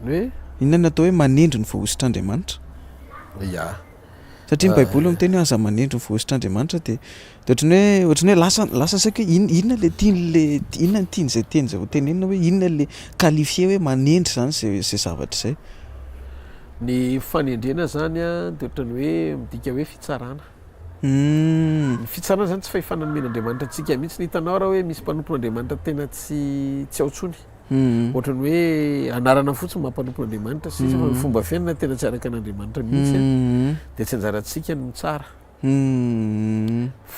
hoe inona ny atao hoe manindry ny voaositr'Andriamanitra? ya Satria ny baiboly miteny hoe aza manindry ny voaositr'Andriamanitra de ohatrany hoe lasa saika hoe inona le tian'le inona ny tiany zay teny zay hotenenina hoe inona le qualifié hoe manindry zany zay zavatra zay. Ny fanendrena zany a de ohatrany hoe midika hoe fitsarana. Ny fitsarana zany tsy fahefana nomen'Andriamanitra antsika mihitsy ny hitanao raha hoe misy mpanompon'Andriamanitra tena tsy aotsony. Ohatrany hoe anarana fotsiny mampanompon'Andriamanitra sisa fa ny fomba fiainana tena tsy araka an'Andriamanitra mihitsy de tsy anjarantsika no tsara.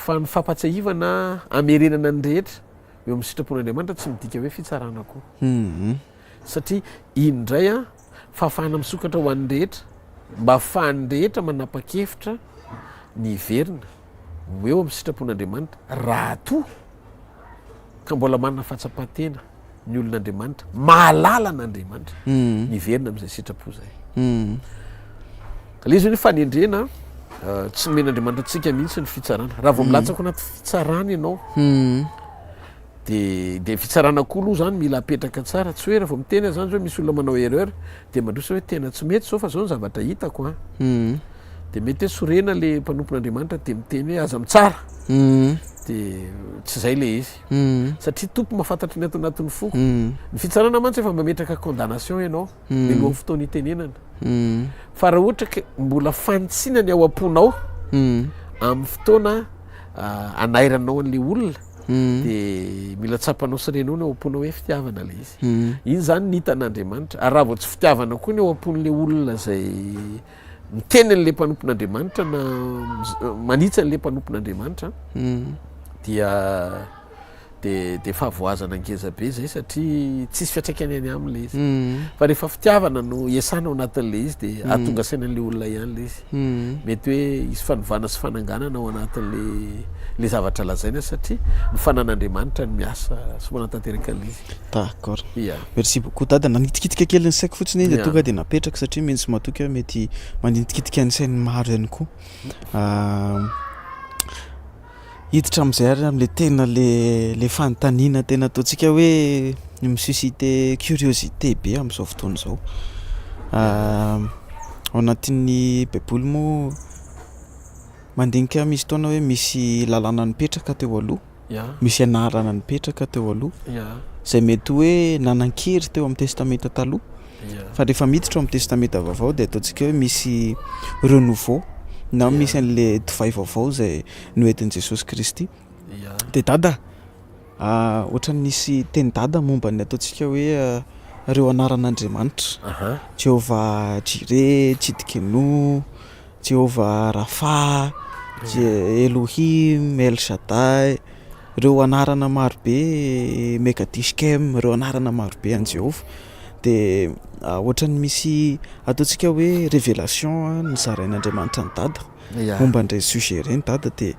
Fa ny fampatsiahivana amerenana ny rehetra eo amin'ny sitrapon'Andriamanitra tsy midika hoe fitsarana koa. Satria indray a fahafahana misokatra ho an'ny rehetra mba ahafahan'ny rehetra manapa-kevitra ny iverina eo amin'ny sitrapon'Andriamanitra raha toa ka mbola manana fahatsapahatena ny olon'Andriamanitra mahalala n'Andriamanitra ny iverina amin'izay sitrapo zay. Le izy hoe ny fanendrena tsy men'Andriamanitra antsika mihitsy ny fitsarana raha vao milatsaka anaty fitsarana ianao de fitsarana koa aloha zany mila apetraka tsara tsy hoe raha vao miteny zany hoe misy olona manao erreur de mandrosa hoe tena tsy mety zao fa zao ny zavatra hitako a de mety hoe sorena le mpanompon'Andriamanitra de miteny hoe aza mitsara de tsy zay le izy satria tompo mahafantatra ny ato anatin'ny fo ny fitsarana mantsy efa mametraka condamnation ianao milohan'ny fotoana itenenana fa raha ohatra ka mbola fanitsinany ao am-ponao amin'ny fotoana anairanao an'le olona de mila tsapanao sirenao ny ao am-ponao hoe fitiavana le izy iny zany ny hitan'Andriamanitra ary raha vao tsy fitiavana koa ny ao am-pon'le olona zay miteny an'le mpanompon'Andriamanitra na manitsy an'le mpanompon'Andriamanitra dia de fahavoazana angeza be zay satria tsisy fiatraikany any am'le izy fa rehefa fitiavana no iasana ao anatin'le izy de atonga sainan'le olona ihany le izy mety hoe isy fanovana sy fananganana ao anatin'le zavatra lazaina satria ny fanan'Andriamanitra ny miasa sy manatanteraka an'izy. D'accord. Ya. Merci beaucoup dada nanitikitika kely ny saiko fotsiny de tonga de napetraka satria mety tsy matoky hoe mety manitikitika ny sainy maro ihany koa. Hiditra am'izay ary am'le tena le fanontaniana tena ataontsika hoe misusciter curiosité be am'izao fotoana zao. Ao anatin'ny baiboly moa mandinika misy taona hoe misy lalàna nipetraka teo aloha misy anarana nipetraka teo aloha zay mety hoe nanan-kery teo amin'ny testamenta taloha fa rehefa miditra ao amin'ny testamenta vaovao de ataontsika hoe misy renouveau na misy an'le divay vaovao zay noentin'i Jesosy Kristy de dada ohatrany nisy teny dada momba ny ataontsika hoe reo anaran'Andriamanitra Jehovah Jireh, Tsidkenu, Jehovah Rapha, Elohim, El Shaddai, reo anarana marobe Megadishkem, reo anarana marobe an Jehovah de ohatrany misy ataontsika hoe révélation ny zarain'Andriamanitra ny dada momba n'ireny sujet ireny dada de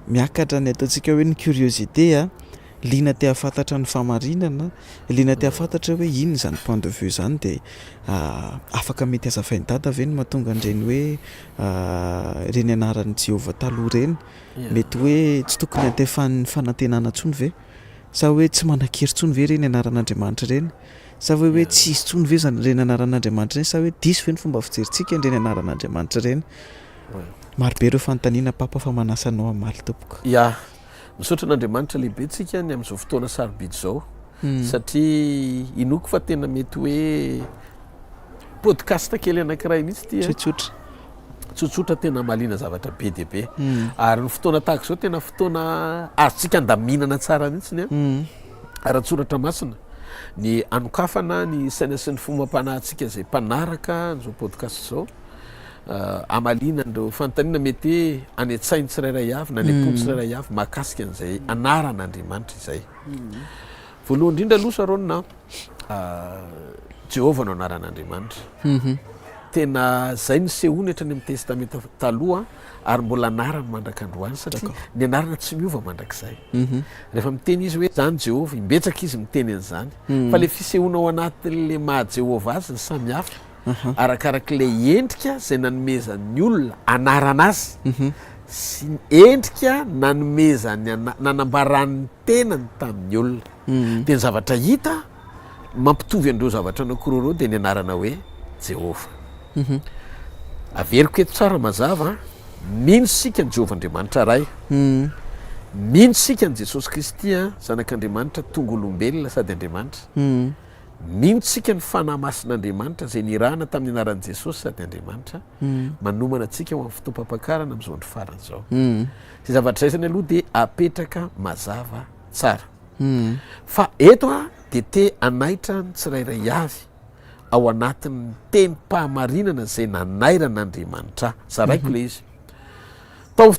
miakatra ny ataontsika hoe ny curiosité liana te hafantatra ny famarinana liana te hafantatra hoe ino zany point de vue zany de afaka mety azafainy dada ve ny mahatonga an'ireny hoe ireny anaran'ny Jehovah taloha ireny mety hoe tsy tokony antefan'ny fanantenana ntsony ve sa hoe tsy manan-kery ntsony ve ireny anaran'Andriamanitra ireny sa hoe tsy isy ntsony ve zany ireny anaran'Andriamanitra ireny sa hoe diso ve ny fomba fijerintsika ireny anaran'Andriamanitra ireny. Marobe ireo fanontaniana papa fa manasanao amaly tompoko. Ya misaotra an'Andriamanitra lehibe tsika ny amin'izao fotoana sarobidy zao satria inoko fa tena mety hoe podcast kely anankiray mihitsy ty tsotsotra tena malina zavatra be dia be ary ny fotoana tahaka zao tena fotoana azontsika andaminana tsara mihitsy ara-tsoratra masina ny anokafana ny saina sy ny fomam-panahintsika zay mpanaraka n'izao podcast zao amalina andreo fanontaniana mety hoe any an-tsainy tsirairay avy na any am-pony tsirairay avy mahakasika an'izay anaran'Andriamanitra izay voalohany indrindra aloha sarona Jehovah no anaran'Andriamanitra. Tena zay ny sehoany hatrany amin'ny testamenta taloha ary mbola anarany mandrak'androany satria ny anarana tsy miova mandrak'izay. Rehefa miteny izy hoe zany Jehovah imbetsaka izy miteny an'izany fa le fisehoana ao anatin'le maha Jehovah azy ny samy hafa arakarak'le endrika zay nanomezan'ny olona anarana azy sy endrika nanomezany nanambaran'ny tenany tamin'ny olona. De ny zavatra hita mampitovy an'ireo zavatra anankiroa dia ny anarana hoe Jehovah. Averiko eto tsara mazava, mino sika ny Jehovah-Andriamanitra ray, mino sika ny Jesosy Kristy zanak'Andriamanitra tonga olombelona sady Andriamanitra, mino sika ny fanahy masin'Andriamanitra zay nirahana tamin'ny anaran'i Jesosy sady Andriamanitra, manomana antsika ho amin'ny fotoam-pampakarana amin'izao andro farany zao. Sy zavatra izay zany aloha dia apetraka mazava tsara. Fa eto dia te anaitra ny tsirairay avy ao anatin'ny teny-pahamarinana zay nanairan'Andriamanitra. Zaraiko le izy. Tao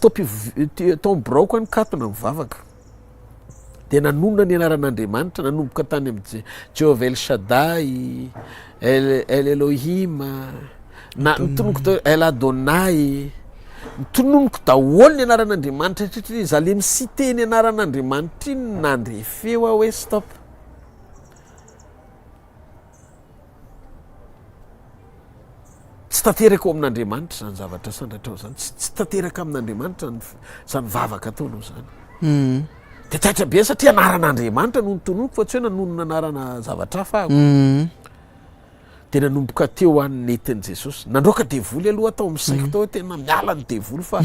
miboraoko any katona mivavaka. Dia nanonona ny anaran'Andriamanitra, nanomboka tany amin'ny Jehovah El Shaddai, El Elohim, nitononoko El Adonai, nitononoko daholo ny anaran'Andriamanitra satria izy ale misite ny anaran'Andriamanitra iny nandrefeo aho hoe stop. Tsy tanteraka ao amin'Andriamanitra zany zavatra sandratra ao zany, tsy tanteraka amin'Andriamanitra zany vavaka ataonao zany. De taitra be satria anaran'Andriamanitra no nitononoko fa tsy hoe nanonona anarana zavatra hafa ako. De nanomboka teo an'ny netin'i Jesosy. Nandroaka devoly aloha tao amin'ny saiko tao hoe tena miala ny devoly fa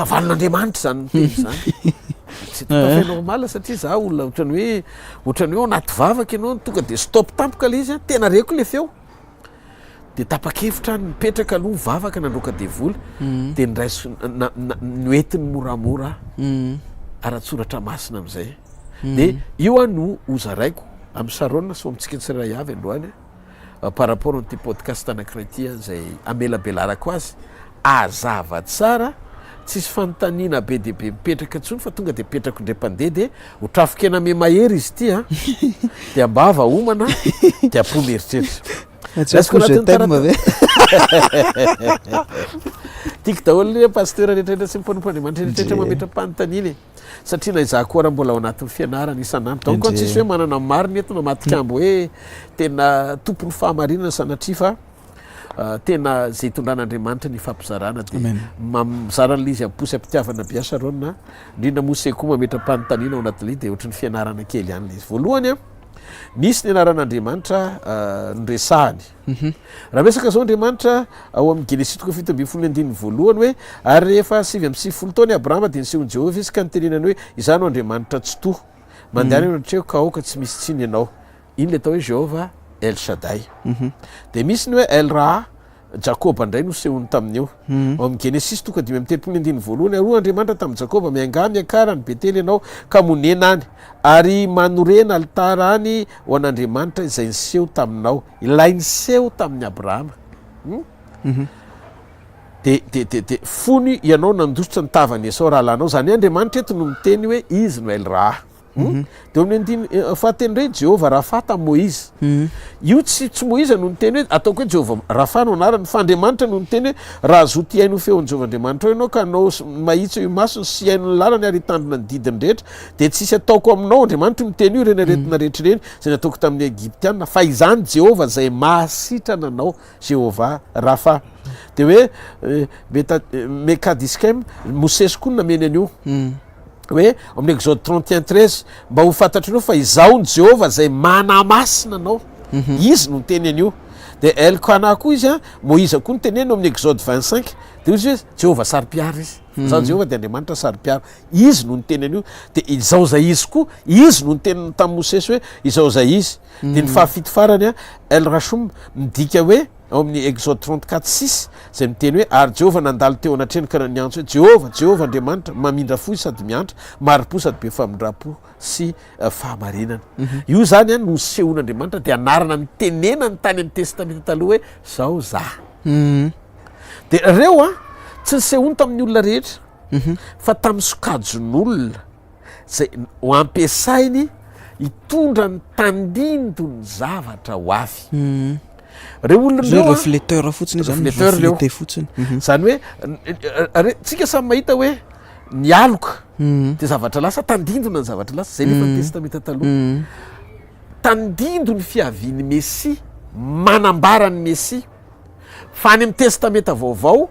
valon'Andriamanitra zany ny teny zany. Tsy tout à fait normal satria za olona ohatrany hoe ao anaty vavaka ianao tonga de stop tampoka le izy tena reko le feo. De tapa-kevitra nipetraka aloha vavaka nandroaka devoly de niraiso noentiny moramora ara-tsoratra masina am'izay. De io no hozaraiko amin'ny sarona so amintsika tsirairay avy androany par rapport an'ity podcast anankiray ty zay amelabelarako azy azava tsara tsisy fanontaniana be dehibe mipetraka ntsony fa tonga de petrako indray-pandeha de ho trafikena ame mahery izy ty de ambava homana de ampony eritreritra. Tiako daholo le pasteur rehetrarehetra sy mponompoandriamanitra rehetrarehetra mametra-panontaniana satria na izaho koa raha mbola ao anatin'ny fianarana isan'andro donc tsisy hoe manana marina eto na matikambo hoe tena tompony fahamarinana sanatria fa tena zay tondran'Andriamanitra ny fampizarana de mamizarana le izy amposy ampitiavana biasa rona indrindra mosy koa mametra-panontaniana ao anatin'le de ohatry ny fianarana kely ihany le izy. Voalohany misy ny anaran'Andriamanitra nyresahany. Raha mesaka zao Andriamanitra ao amin'ny Genesis 7:1 voalohany hoe ary rehefa 7:50 taona Abrahama de nisehony Jehovah izy ka nitenenany hoe izany no Andriamanitra tsy to mandehany anatrea ka aoka tsy misy tsiny ianao. Iny le atao hoe Jehovah El Shaddai. De misy ny hoe El Ra Jacob indray no sehony tamin'io ao amin'ny Genesis 3:30 voalohany aroa Andriamanitra tamin'ny Jacob mianga miakarany Betely ianao ka monena any ary manorena alitara any ho an'Andriamanitra izay niseho taminao ilay niseho tamin'ny Abrahama. De fony ianao nandositra ny tavany Esau rahalanao zany Andriamanitra eto no miteny hoe izy no El Ra. De amin'ny fahateny ndray Jehovah Rafa tamin'ny Moïse. Io tsy Moïse no niteny hoe ataoko hoe Jehovah Rafa no anarany fa Andriamanitra no niteny hoe raha zo ty haino feon'ny Jehovah Andriamanitra ianao ka anao mahitsy io masony sy haino ny lalany ary hitandrina ny didiny rehetra de tsisy ataoko aminao Andriamanitra miteny io reny aretina rehetra reny zay nataoko tamin'ny Egyptiana fa izany Jehovah zay mahasitrana anao Jehovah Rafa. De hoe Mekadiskem Mosesy koa nameny an'io hoe amin'ny Exode 31:13 mba ho fantatranao fa izaho ny Jehovah zay manamasina anao. Izy no niteny an'io. De Elkana koa izy Moïse koa niteneny amin'ny Exode 25 de izy hoe Jehovah saripiaro izy. Zany Jehovah de Andriamanitra saripiaro. Izy no niteny an'io. De izao zay izy koa izy no niteny tamin'ny Mosesy hoe izao zay izy. De ny fahafito farany El Rashum midika hoe ao amin'ny Exode 34:6 zay miteny hoe ary Jehovah nandalo teo anatreny ka niantso hoe Jehovah Andriamanitra mamindra fo sady miantra mari-po sady be famindra-po sy fahamarinana. Io zany no sehon'Andriamanitra de anarana nitenena ny tany amin'ny testamenta taloha hoe zao zah. De reo tsy nisehony tamin'ny olona rehetra fa tamin'ny sokajon'olona zay ho ampiasainy hitondra ny tandinto ny zavatra ho avy reo olona reo refleteur fotsiny zany fotsiny zany hoe tsika samy mahita hoe ny aloka de zavatra lasa tandindona ny zavatra lasa zay nefa ny testamenta taloha tandindo ny fiaviany Mesia manambara ny Mesia fa any amin'ny testamenta vaovao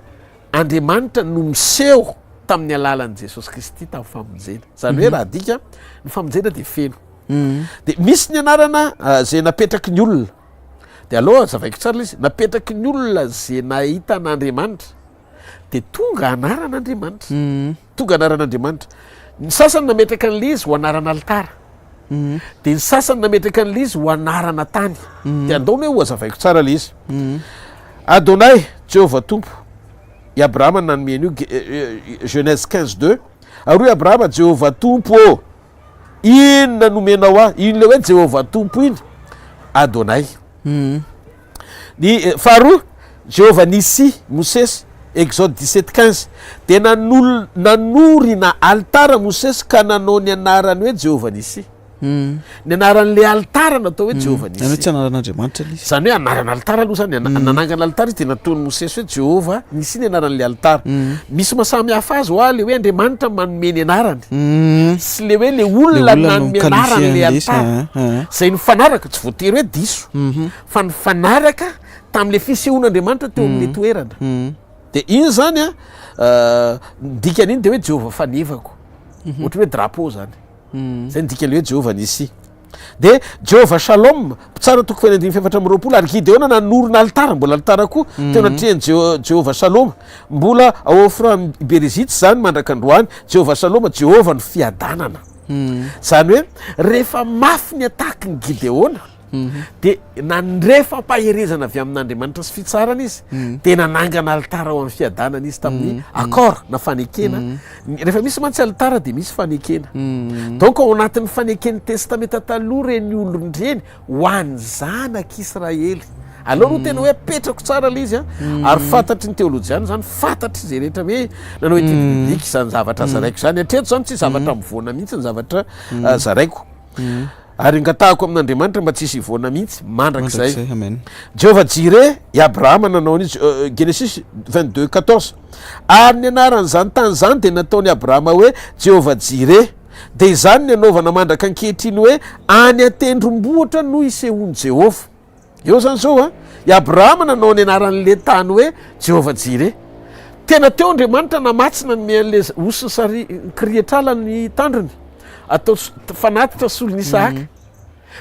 Andriamanitra no miseho tamin'ny alalan'i Jesosy Kristy tamin'ny famonjena zany hoe raha dika ny famonjena de feno de misy ny anarana zay napetraky ny olona de aloha zavaiko tsara izy napetraky ny olona zay nahita an'Andriamanitra de tonga anaran'Andriamanitra tonga anaran'Andriamanitra ny sasany nametraka an'le izy ho anarana altara de ny sasany nametraka an'le izy ho anarana tany de andaony hoe hoazavaiko tsara le izy Adonay Jehovah tompo i Abrahama nanomeny io Genèse 15:2 ary Abrahama Jehovah tompo inona nomenao aho ino le hoe Jehovah tompo iny Adonay ny faharoa Jehovah Nissi Mosesy Exode 17:15 de nanorina altara Mosesy ka nanao ny anarany hoe Jehovah Nissi ny anaran'le altara natao hoe Jehovah Nissi tsy anaran'Andriamanitra izy zany hoe anarana altara aloha zany nanangana altara izy de nataony Mosesy hoe Jehovah Nissi ny anaran'le altara misy mahasamy hafa azy ho le hoe Andriamanitra manome ny anarany sy le hoe le olona nanome anaran'le altara zay nifanaraka tsy voatery hoe diso fa nifanaraka tamin'le fisehoan'Andriamanitra teo amin'le toerana de iny zany dikan'iny de hoe Jehovah fanevako ohatra hoe drapeau zany zay nidikale hoe Jehovah Nissi de Jehovah Shalom mpitsara toko faina andimy fefatra amby roapolo ary Gideona nanorina altara mbola altara koa teo anatrehany Jehovah Shalom mbola aofra Berizity zany mandraka androany Jehovah Shalom Jehovah no fiadanana zany hoe rehefa mafy ny ataky ny Gideona de nandrefa mpaherezana avy amin'Andriamanitra sy fitsarana izy de nanangana altara ao amin'ny fiadanana izy tamin'ny accord na fanekena rehefa misy mantsy altara de misy fanekena donc ao anatin'ny faneken'ny testamenta taloha reny olondreny ho an'ny zanak'Israely aloha no tena hoe petrako tsara le izy ary fantatry ny teolojiana zany fantatry zay rehetra hoe nanao ety biblique zany zavatra zaraiko zany atreto zany tsy zavatra mivoana mihitsy ny zavatra zaraiko ary ngatahako amin'Andriamanitra mba tsisy ivoana mihitsy mandrak'izay Jehovah Jireh i Abrahama nanao n'izy Genesis 22:14 ary ny anarany zany tany zany de nataony Abrahama hoe Jehovah Jireh de izany ny anaovana mandraka ankehitriny hoe any atendrombohitra no isehoany Jehovah eo zany zao i Abrahama nanao ny anaran'le tany hoe Jehovah Jireh tena teo Andriamanitra namatsina nome an'le osiny krietrala ny tandrony atao fanatitra solony Isaka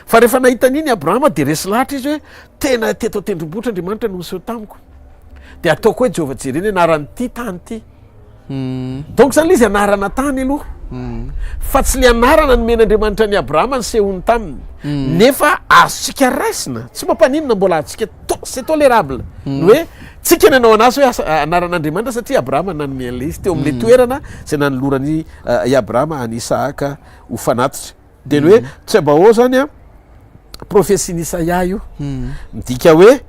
fa rehefa nahita an'iny Abrahama de resy lahatra izy hoe tena teto atendrombohitra Andriamanitra noseo tamiko de ataoko hoe Jehovah Jireh ny anaran'ity tany ty donc zany le izy anarana tany aloha fa tsy le anarana nomen'Andriamanitra ny Abrahama ny sehony taminy nefa azontsika raisina tsy mampaninona mbola azontsika c'est tolérable ny hoe tsika nanao anazy hoe anaran'Andriamanitra satria Abrahama nanome an'le izy teo amin'le toerana zay nanolorany i Abrahama any Isaka ho fanatitra de ny hoe Tsebao zany profesie n'Isaia io midika hoe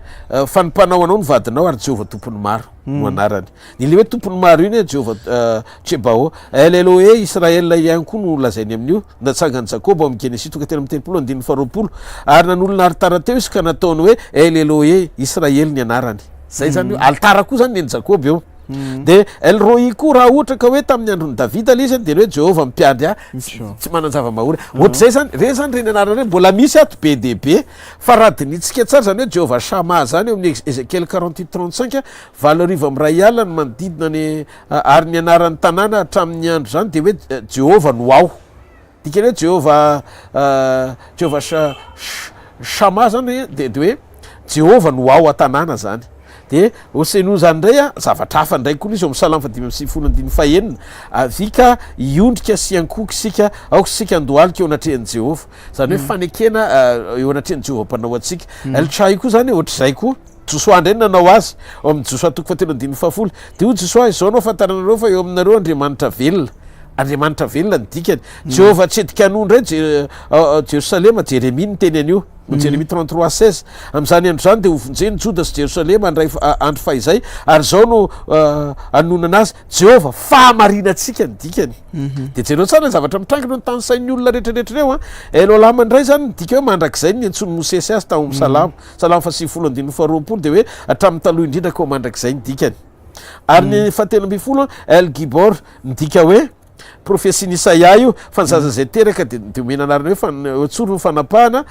fanimpanao anao ny vadinao ary Jehovah tompony maro no anarany nyle hoe tompony maro iny Jehovah Tsebao El Elohe Israel ihany koa no lazainy amin'io natsangany Jakoba amin'ny Genesis tonga tena amin'ny 10:20 ary nan'olona aritara teo izy ka nataony hoe El Elohe Israel ny anarany zay zany altara koa zany neny Jakoba eo de El Roi koa raha ohatra ka hoe tamin'ny androny Davida le izy de hoe Jehovah mpiandry tsy manan-java-mahory ohatra zay zany re zany reny anarany reny mbola misy ato be de be fa raha dinitsika tsara zany hoe Jehovah Shama zany eo amin'ny Ezekiel 48:35 valorivo amin'ny ray alina no manodidina ny ary ny anaran'ny tanàna hatramin'ny andro zany de hoe Jehovah no ao dikany hoe Jehovah Shama zany de hoe Jehovah no ao an-tanàna zany de oseno zany ndray zavatra hafa ndray koa izy eo amin'ny Salamo 5:1 avika iondrika sy ankoky sika aoko sika andohalika eo anatrehany Jehovah zany hoe fanekena eo anatrehany Jehovah mpanao atsika Eltsai koa zany ohatr'izay koa Josoa ndray nanao azy ao amin'ny Josoa 4:10 de io Josoa izao anao fantaranareo fa eo aminareo Andriamanitra velona andriamanitra velona ny dikany jehovah tsedika anoa ndray jerosalema jeremia ny teny an'io jeremia 33:16 am'izany andro zany de hovonjeny joda sy jerosalema andray andro fahizay ary zao no anonana azy jehovah fahamarinantsika ny dikany de jereo tsara zavatra mitrangina ny tany sain'ny olona rehetrarehetra reo a elolam ndray zany nydika hoe mandrakizay ny antsony mosesy azy tao amin'ny salamo fa 7:22 de hoe hatramin'ny taloha indrindra ko mandrakizay ny dikany ary ny 7:10 elgibor midika hoe profesia n'isaia io fanzaza zay teraka de omena anarany hoe otsoro ny fanapahana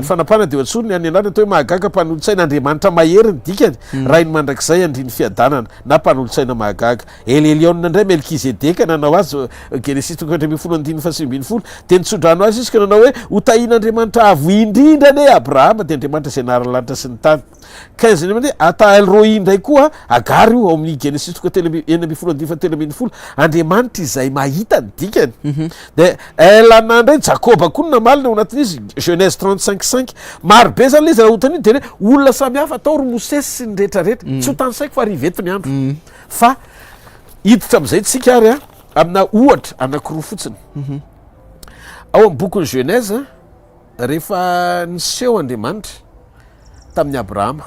ny fanapahana de otsoro ny any anarany atao hoe mahagaga mpanolotsaina andriamanitra mahery ny dikany raha iny mandrakizay andriny fiadanana na mpanolotsaina mahagaga eleliona indray melkizedeka nanao azy genesis 1:10 de nitsodrano azy izy ka nanao hoe hotahin'andriamanitra avo indrindra ne abrahama de andriamanitra zay naralanitra sy ny tany 15 hoe ata elroi ndray koa agary io ao amin'ny genesis 1:10 andriamanitra izay mahita ny dikany de elana ndray jakoba koa namalina ao anatin'izy genèse 35:5 maro be zany le izy raha otan'io de hoe olona samy hafa atao ry mosesy sy ny rehetrarehetra tsy ho tany saiko fa rivety ny andro fa hiditra am'izay tsika ary a amina ohatra anakiroa fotsiny ao amin'ny bokyny genèse rehefa niseho andriamanitra tamin'ny abrahama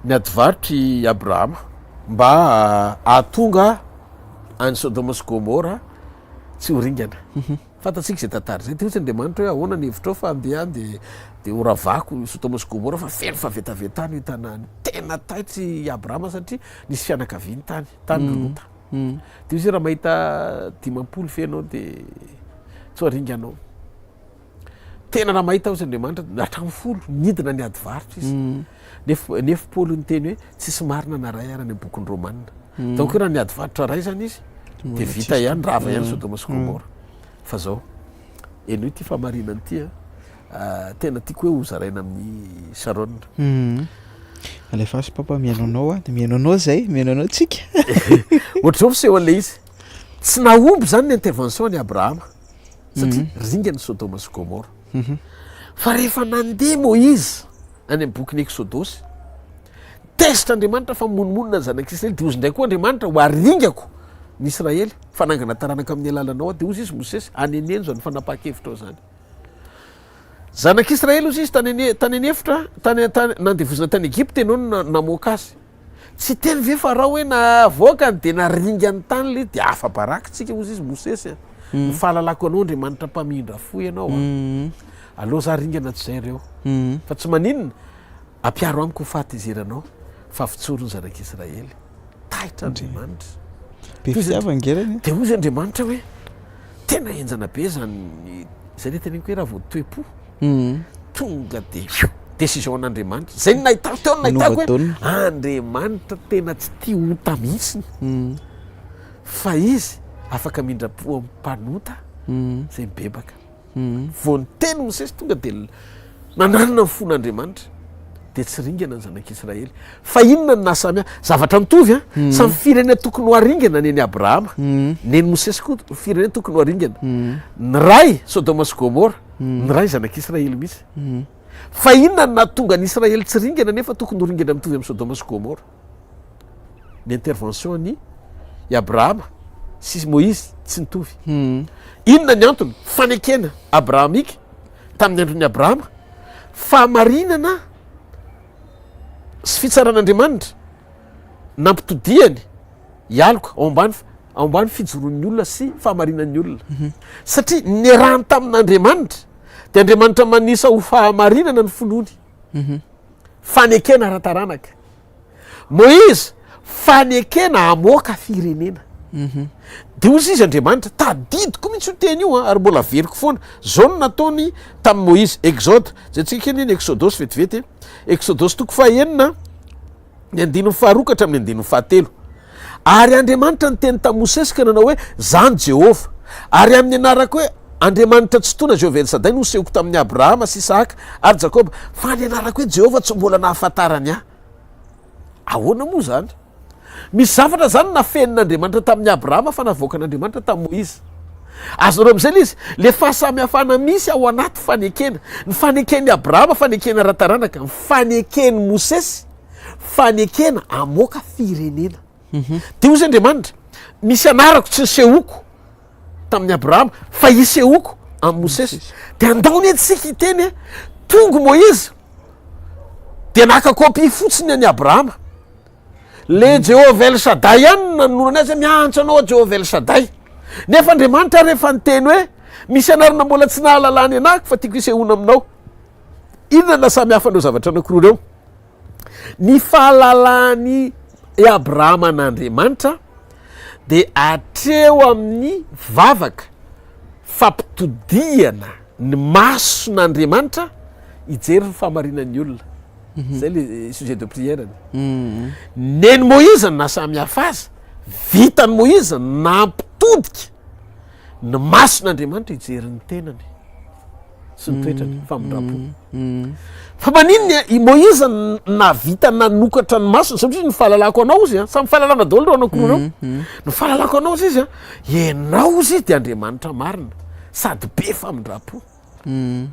miadivarotry abrahama mba ahatonga any sodoma sy gomora tsy horingana fantatsika zay tantara zay de ohatsy andriamanitra hoe ahoana ny hevitrao fa andeha de oravako sodoma sy gomora fa feno favetavetany io tanany tena taitsy abrahama satria nisy fianakaviany tany lota de izy raha mahita 50 fenao de tsy horinganao tena raha mahita ozy andriamanitra hatramy 10 nidina ny adivaritra izy nefa paoly ny teny hoe tsisy marina naray arany bokyny romanina donc hoe raha ny adivaritra ray zany izy de vita ihany rava ihany sodoma sy gomora fa zao eno ity famarinany ity tena tiako hoe hozaraina amin'ny sarona alefa sy papa miainonao de miainonao zay miainonao tsika ohatr'zao fiseho an'le izy tsy nahomby zany ny intervention ny abrahama satria ringany sodoma sy gomora fa rehefa nandeha moizy any amin'ny bokyny exodosy tesitra andriamanitra fa monomonina ny zanak'israely de ozy ndray koa andriamanitra ho aringako ny israely fanangana taranaka amin'ny alalanao de ozy izy mosesy aneneno zany fanapaha-kevitra ao zany zanak'israely ozy izy tany anefitra nandevozina tany egypte enao namoaka azy tsy teny ve fa raha hoe navoakany de naringany tany le de afa-barakytsika ozy izy mosesy ny fahalalako anao andriamanitra mpamindra fo ianao aloha za ringana tsy zay reo fa tsy maninona ampiaro amiko fahatizeranao fa fitsoro ny zanak'israely taitra andriamanitra de ozy andriamanitra hoe tena enjana be zany zay le teneniko hoe raha vo toe-po tonga de décision an'andriamanitra zay ny nahitako teo ny nahitako hoe andriamanitra tena tsy tia ota mihitsiny fa izy afaka mindra-po amin'ny mpanota zay mibebaka vo ny teny mosesy tonga de nananina ny fon'andriamanitra de tsy ringana ny zanak'israely fa inona ny nasamia zavatra mitovy samy firenena tokony ho aringana neny abrahama neny mosesy koa firenena tokony ho aringana ny ray sodoma sy gomora ny ray zanak'israely mihitsy fa inona ny natonga ny israely tsy ringana nefa tokony ho ringana mitovy amin'ny sodoma sy gomora ny intervention ny abrahama sy moizy tsy nitovy inona ny antony fanekena abrahamika tamin'ny andron'ny abrahama fahamarinana sy fitsaran'andriamanitra nampitodiany ialoka ao ambany fijoron'ny olona sy fahamarinan'ny olona satria nirahany tamin'andriamanitra de andriamanitra manisa ho fahamarinana ny finoany fanekena ara-taranaka moizy fanekena amoaka firenena de ozy izy andriamanitra tadidiko mihitsy ho teny io ary mbola veriko foana zao no nataony tamin'ny moizy exode zay tsika keneny exodosy vetivety exodosy toko fahaenina ny andinony faharokatra amin'ny andinony fahatelo ary andriamanitra ny teny tamin'ny mosesy ka nanao hoe zany jehova ary amin'ny anarako hoe andriamanitra tsy tona jehova elsaday no sehoko tamin'ny abrahama sy isaka ary jakoba fa ny anarako hoe jehova tsy mbola nahafantarany ahoana moa zany misy zavatra zany nafenin'andriamanitra tamin'ny abrahama fa navoakan'andriamanitra tamin'ny moizy azonareo am'izay le izy le fahasamihafana misy ao anaty fanekena ny fanekeny abrahama fanekena ara-taranaka ny fanekeny mosesy fanekena amoaka firenena de ozy andriamanitra misy anarako tsy nisehoko tamin'ny abrahama fa isehoko amin'ny mosesy de andaony etsika iteny tongo moizy de naka kopy fotsiny any abrahama le Jehova El Shaddai ihany nanonany azy miantso anao Jehova El Shaddai nefa andriamanitra rehefa niteny hoe misy anarana mbola tsy nahalalany anako fa tiako isehona aminao. Inona na samy hafa andreo zavatra anankiroa reo? Ny fahalalany Abrahama an'Andriamanitra de atreo amin'ny vavaka fampitodiana ny mason'Andriamanitra ijery ny fahamarinan'ny olona. Zay le sujet de prière. Neny Moïse na samy hafa azy, vitany Moïse nampitodika ny mason'Andriamanitra ijery ny tenany sy ny toetrany famindrapo. Fa maninona i Moïse navita nanokatra ny masony satria ny fahalalako anao izy samy fahalalana daholo reo anankiroa reo. Ny fahalalako anao izy ianao izy de Andriamanitra marina sady be famindrapo. Ny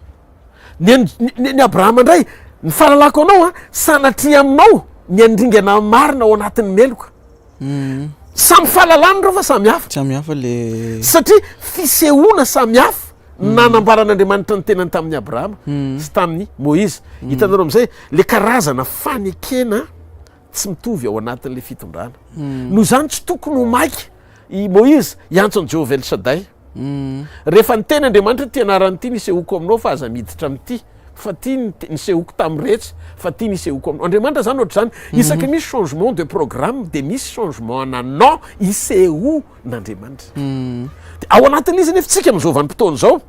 Abrahama indray ny fahalalako anao sanatria aminao ny andringana marina ao anatin'ny meloka. Samy fahalalana reo fa samy hafa le satria fisehoana samy hafa nanambaran'Andriamanitra ny tenany tamin'ny Abrahama sy tamin'ny Moïse. Hitanareo am'izay le karazana fanekena tsy mitovy ao anatin'le fitondrana. Noho zany tsy tokony ho maiky i Moïse hiantso an'i Jehova El Shaddai. Rehefa ny teny Andriamanitra tianaranyity nisehoko aminao fa aza miditra am'ty fa ty nisehoko tam'retsy fa ty nisehoko aminao. Andriamanitra zany ohatr' zany isaky misy changement de programme de misy changement ananao isehoan'Andriamanitra. Ao anatin'izy nefa tsika am'izao vanim-potoana zao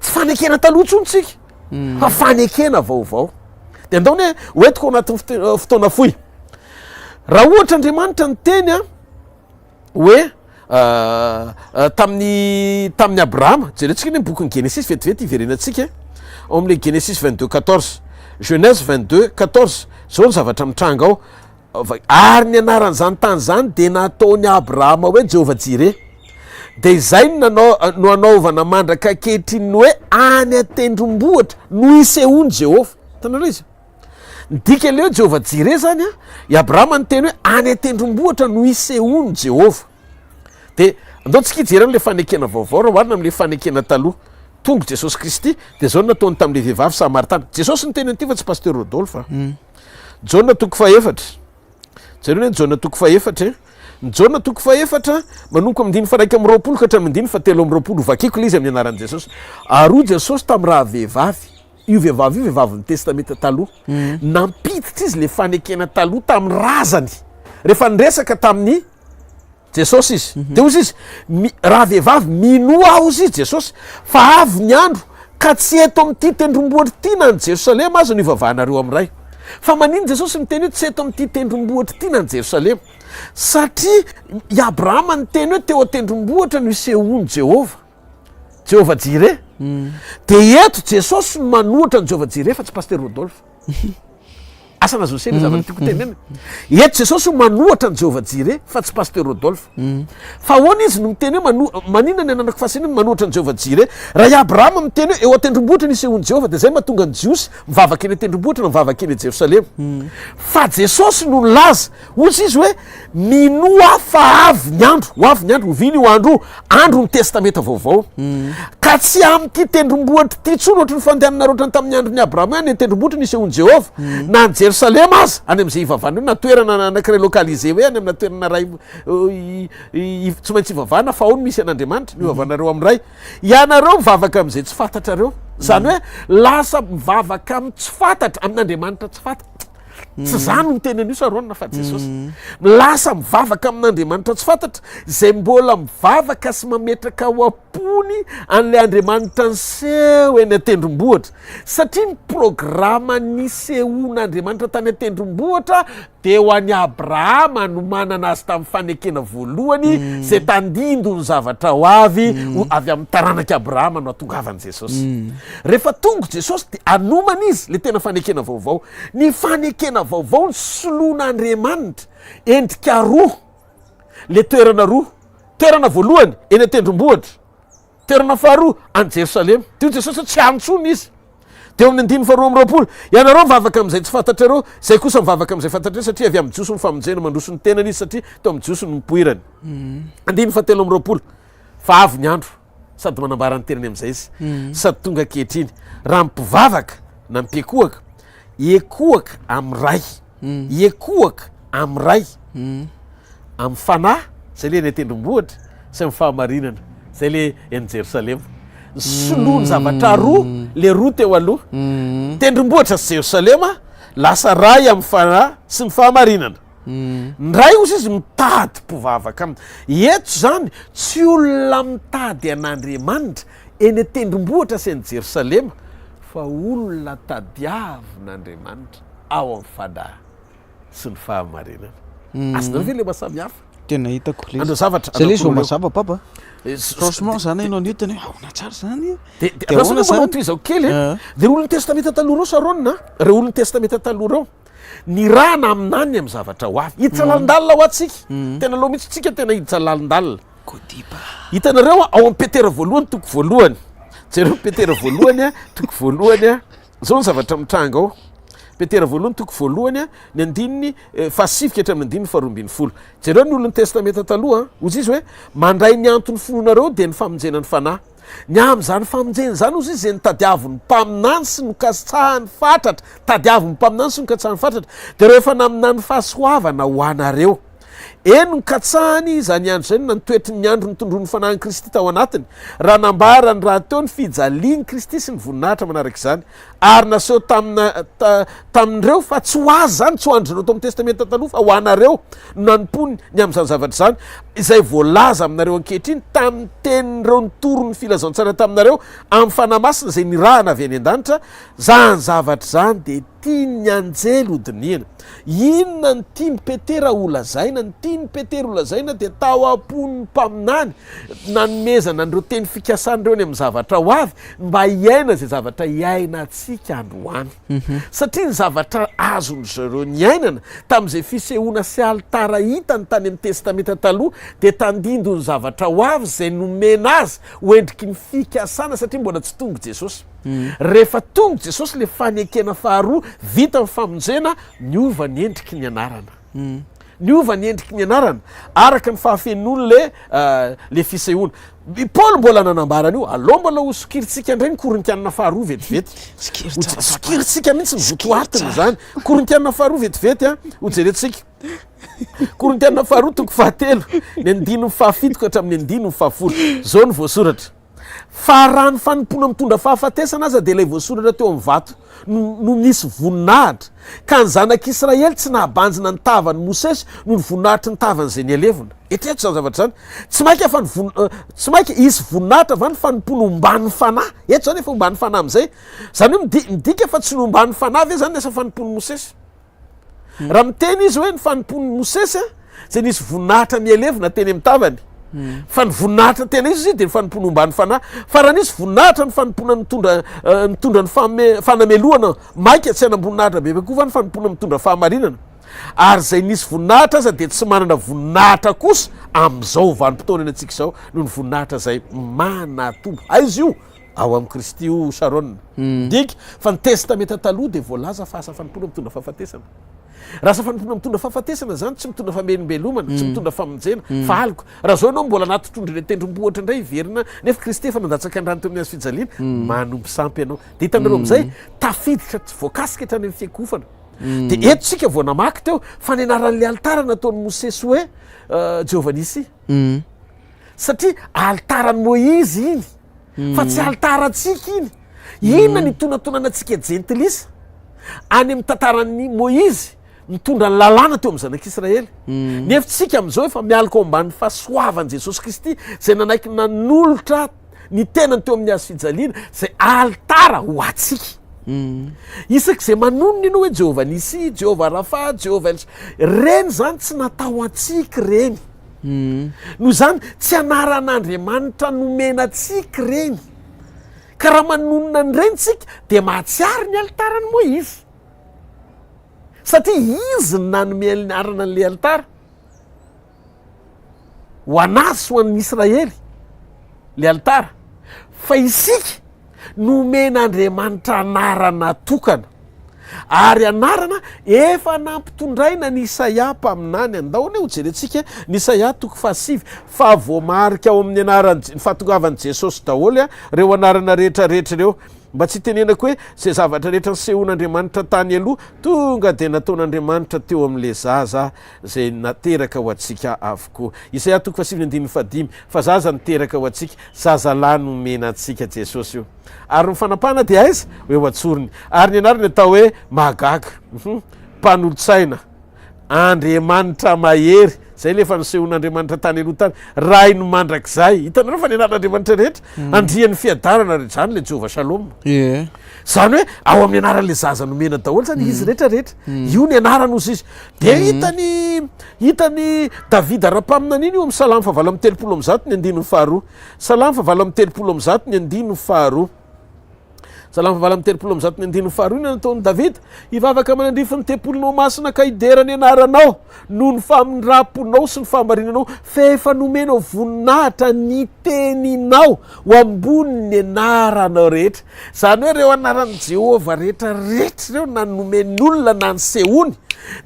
tsy fanekena taloha tsony tsika fa fanekena vaovao. De andaony hoe hoentiko ao anatin'ny fotoana fohy raha ohatra Andriamanitra ny teny hoe tamin'ny Abrahama jerentsika ny bokin'ny Genesis vetivety iverenantsika ao am'le Genesis 22:14 Genèse 22:14 zao ny zavatra mitranga ao ary ny anaran'izany tany zany de nataony Abrahama hoe Jehova Jireh. De izay no anaovana mandraka ankehitriny hoe any atendrombohitra no isehony Jehova. Tanareo izy ndika leo Jehova Jireh zany i Abrahama ny teny hoe any atendrombohitra no isehony Jehova. De andao tsika ijerana le fanekena vaovao raha oharina am'le fanekena taloha tonga Jesosy Kristy de zao nataony tamin'le vehivavy Samaritana. Jesosy ny teny an'ity fa tsy pasteur Rodolphe. Jauna toko faefatra jereo hoe Jauna toko faefatra ny Jauna toko faefatra manomboka amin'ny 1:20 ka hatramin'ny 1:20 vakiko le izy amin'ny anaran'i Jesosy. Ary Jesosy tamin'ny raha vehivavy io vehivavy io vehivavy ny testamenta taloha nampiditra izy le fanekena taloha tamin'ny razany rehefa niresaka tamin'ny Jesosy izy de ozy izy raha vehivavy minoa aho izy Jesosy fa avy ny andro ka tsy eto amin'ity tendrombohitra ty na ny Jerosalema azo ny ivavahanareo amin'ray. Fa manino Jesosy miteny hoe tsy eto amin'ity tendrombohitra ty na ny Jerosalema satria i Abrahama ny teny hoe teo atendrombohitra no isehony Jehova Jireh. De eto Jesosy no manohatra ny Jehova Jireh fa tsy pasteur Rodolphe. Asa nazosy ny zavatra tiako tenena. Eto Jesosy no manohatra ny Jehova Jireh fa tsy pasteur Rodolphe. Fa ahoana izy no miteny hoe manina ny ananako fahasininy manohatra ny Jehova Jireh raha i Abrahama miteny hoe eo atendrombohitra ny isehony Jehova de zay mahatonga ny Jiosy mivavaka eny atendrombohitra na mivavaka eny Jerosalema. Fa Jesosy no nilaza ozy izy hoe minoa fa avy ny andro oviny io andro ny testamenta vaovao ka tsy am'ty tendrombohitra ty tsony ohatry ny fandehanana roatrany tamin'ny andron'ny Abrahama any tendrombohitra ny isehony Jehova na Jerosalema aza any am'izay ivavana na toerana anankiray localisé hoe any amina toerana ray tsy maintsy ivavana fa ao no misy an'Andriamanitra mivavanareo amin'ray ianareo mivavaka am'izay tsy fantatrareo zany hoe lasa mivavaka amin'ny tsy fantatra amin'Andriamanitra tsy fantatra. Tsy zany ny tenan'io saroana fa Jesosy lasa mivavaka amin'Andriamanitra tsy fantatra zay mbola mivavaka sy mametraka ao ampony an'le Andriamanitra niseho eny atendrombohitra satria ny programa nisehon'Andriamanitra tany atendrombohitra de ho an'i Abrahama no manana azy tamin'ny fanekena voalohany zay tandindo ny zavatra ho avy amin'ny taranaki Abrahama no atongavan'i Jesosy. Rehefa tonga Jesosy de anomana izy le tena fanekena vaovao. Ny fanekena vaovao ny soloan'Andriamanitra endrika roa le toerana roa toerana voalohany eny atendrombohitra toerana faharoa any Jerosalema. Teo Jesosy tsy antsony izy teo amin'ny andiny faharoa am'roapolo ianareo mivavaka am'izay tsy fantatrareo zay kosa mivavaka am'izay fantatrareo satria avy am'jiosy ny famonjena mandroso ny tenany izy satria teo am'jiosy ny mipoirany andiny fahatelo am'roapolo fa avy ny andro sady manambara ny tenany am'izay izy sady tonga ankehitriny raha mipivavaka na mipiekohaka ekohaka am'ray ekohaka am'ray am'y fanahy zay le ny atendrombohatra sy am'y fahamarinana zay le eny Jerosalema soloa ny zavatra roa le roa teo aloha tendrombohatra sy Jerosalema lasa ray am'y fanahy sy ny fahamarinana ndray ozy izy mitady mpivavaka eto zany tsy olona mitady an'Andriamanitra eny atendrombohatra sy eny Jerosalema fa olona tadiavin'Andriamanitra ao am'y fanahy sy ny fahamarinana azonareo ve le mahasamy hafa tena hitako le andro zavatra zay le izy mazava papa franchement zany ianao nitany aona tsara zany de manao toy izao kely de olon'ny testamenta taloha reo saronina re olon'ny testamenta taloha reo ny rana aminany am'y zavatra ho avy hitsalalindalina ho atsika tena aloha mihitsy tsika tena hitsalalindalina hitanareo ao am' Petera voalohany toko voalohany jereo Petera voalohany toko voalohany zao ny zavatra mitranga ao Petera voalohany toko voalohany ny andininy fahasifika hatramin'ny andininy faharoambiny folo jereo ny olon'ny testamenta taloha ozy izy hoe mandray ny antony finoanareo de ny famonjena ny fanahy ny am'zany famonjena zany ozy izy zay ny tadiaviny mpaminany sy nokasahany fatratra tadiaviny mpaminany sy nokasahany fatratra de rehefa naminany fahasoavana ho anareo eny nokatsahany zany andro zany nantoetry ny andro nitondroany fanahiny Kristy tao anatiny raha nambarany raha teo ny fijaliany Kristy sy ny voninahitra manaraka izany ary naseho tamin'ireo fa tsy ho azy zany tsy ho andronao tao amin'ny testamenta taloha fa ho anareo nanompony ny am'izany zavatra zany izay voalaza aminareo ankehitriny tamin'ny tenin'ireo nitoro ny filazantsara taminareo amin'ny fanahy masina zay nirahana avy any an-danitra zany zavatra zany de tiany ny anjely hodiniana inona ny tiany Petera olazaina ny tiany Petera olazaina de tao am-pon'ny mpaminany nanomezana an'ireo teny fikasan'ireo ny amin'ny zavatra ho avy mba hiaina zay zavatra hiaina atsika androany satria ny zavatra azony zareo ny ainana tam'izay fisehoana sy alitara hitany tany amin'ny testamenta taloha de tandindo ny zavatra ho avy zay nomena azy hoendriky ny fikasana satria mbola tsy tonga Jesosy rehefa tonga Jesosy le fanekena faharoa vita ny famonjena niova ny endriky ny anarana niova ny endriky ny anarana araka ny fahafenony le fisehoana Paul mbola nanambarany io aloha mbola ho sokiritsika indray ny korintianina faharoa vetivety sokiritsika mihitsy ny votoatiny zany korintianina faharoa vetivety ho jeretsika korintianina faharoa toko fahatelo ny andininy fahafitoko hatramin'ny andininy fahafolo zao ny voasoratra fa raha ny fanompona mitondra fahafatesana aza de ilay voasoratra teo amin'ny vato no misy voninahitra ka ny zanak'Israely tsy nahabanjina ny tavany Mosesy no ny voninahitra ny tavany zay ny alevina etreto zany zavatra zany tsy mainka isy voninahitra va ny fanompona omban'ny fanahy eto zany efa omban'ny fanahy am'izay zany hoe midika fa tsy nomban'ny fanahy ve zany ny asa fanompony Mosesy raha miteny izy hoe ny fanompony Mosesy zay nisy voninahitra mialevina teny amin'ny tavany fa ny voninahitra tena izy de ny fanompona omban'ny fanahy fa raha nisy voninahitra ny fanompona mitondra ny fanameloana maika tsy hanamboninahitra bebe koa va ny fanompona mitondra fahamarinana ary zay nisy voninahitra aza de tsy manana voninahitra kosa am'izao vanim-potoana eny antsika zao noho ny voninahitra zay manatombo aizy io ao am' Kristy io sarona diky fa ny testamenta taloha de voalaza fa asa fanompona mitondra fahafatesana raha asa fanompona mitondra fahafatesana zany tsy mitondra famelimbelomana tsy mitondra famonjena fa aliko raha zao ianao mbola anaty trondriny tendrombohatra indray iverina nefa Kristy efa nandatsaka andrano teo amin'ny azy fijaliana manompo sampy ianao de hitanareo am'izay tafiditra voakasika hatrany amin'ny fiakofana de eto tsika vao namaky teo fa ny anaran'le alitara nataony Mosesy hoe Jehovah Nissi satria alitarany Moizy iny fa tsy alitarantsika iny inona ny tonatonanantsika jentilisa any amin'ny tantaran'ny Moizy mitondra ny lalàna teo amin'ny zanak'Israely nefa tsika am'izao efa mialaka ao amban'ny fahasoavan'i Jesosy Kristy zay nanaiky nanolotra ny tenany teo amin'ny azo fijaliana zay alitara ho atsika isaky zay manonony ianao hoe Jehovah Nissi Jehovah Rafa Jehovah reny zany tsy natao atsika reny noho zany tsy anaran'Andriamanitra nomena atsika reny ka raha manonona ny reny tsika de mahatsiary ny alitarany Moizy satria izy ny nanome anarana an'le alitara ho anazy ho an'ny Israely le alitara fa isika nomen'andriamanitra anarana tokana ary anarana efa nampitondraina ny Isaia mpaminany andaony ho jerentsika ny Isaia toko 7 fa voamarika ao amin'ny anarany fahatongavan'i Jesosy daholo reo anarana rehetrarehetra reo mba tsy tenenako hoe zay zavatra rehetra nisehon'Andriamanitra tany aloha tonga de nataon'Andriamanitra teo amin'le zaza zay nateraka ho antsika avokoa. Isaia toko 7:5 fa zaza niteraka ho antsika, zaza lahy nomena antsika Jesosy io. Ary ny fanapahana dia aiza hoe ho antsorony, ary ny anarany atao hoe mahagaga, mpanolotsaina, Andriamanitra mahery. Zay le efa nisehon'Andriamanitra tany aloha tany, raha ino mandrakizay. Hitanareo fa ny anaran'Andriamanitra rehetra andrian'ny fiadarana rehetra zany le Jehova Shalom. Zany hoe ao amin'ny anaran'le zaza nomena daholo zany izy rehetrarehetra. Io ny anarany ozy izy. De hitany Davida ara-paminany iny io amin'ny Salamo 7:30 ny 2 Salamo 7:30 ny 2 Salamo 7:30 ny 2 iny nataony Davida, hivavaka manandrify ny tempolinao masina ka hiderany anaranao no ny famindraponao sy ny fahamarinanao fa efa nomenao voninahitra ny teninao ho ambony ny anaranao rehetra. Zany hoe reo anaran'i Jehova rehetrarehetra reo na nomen'olona na ny sehony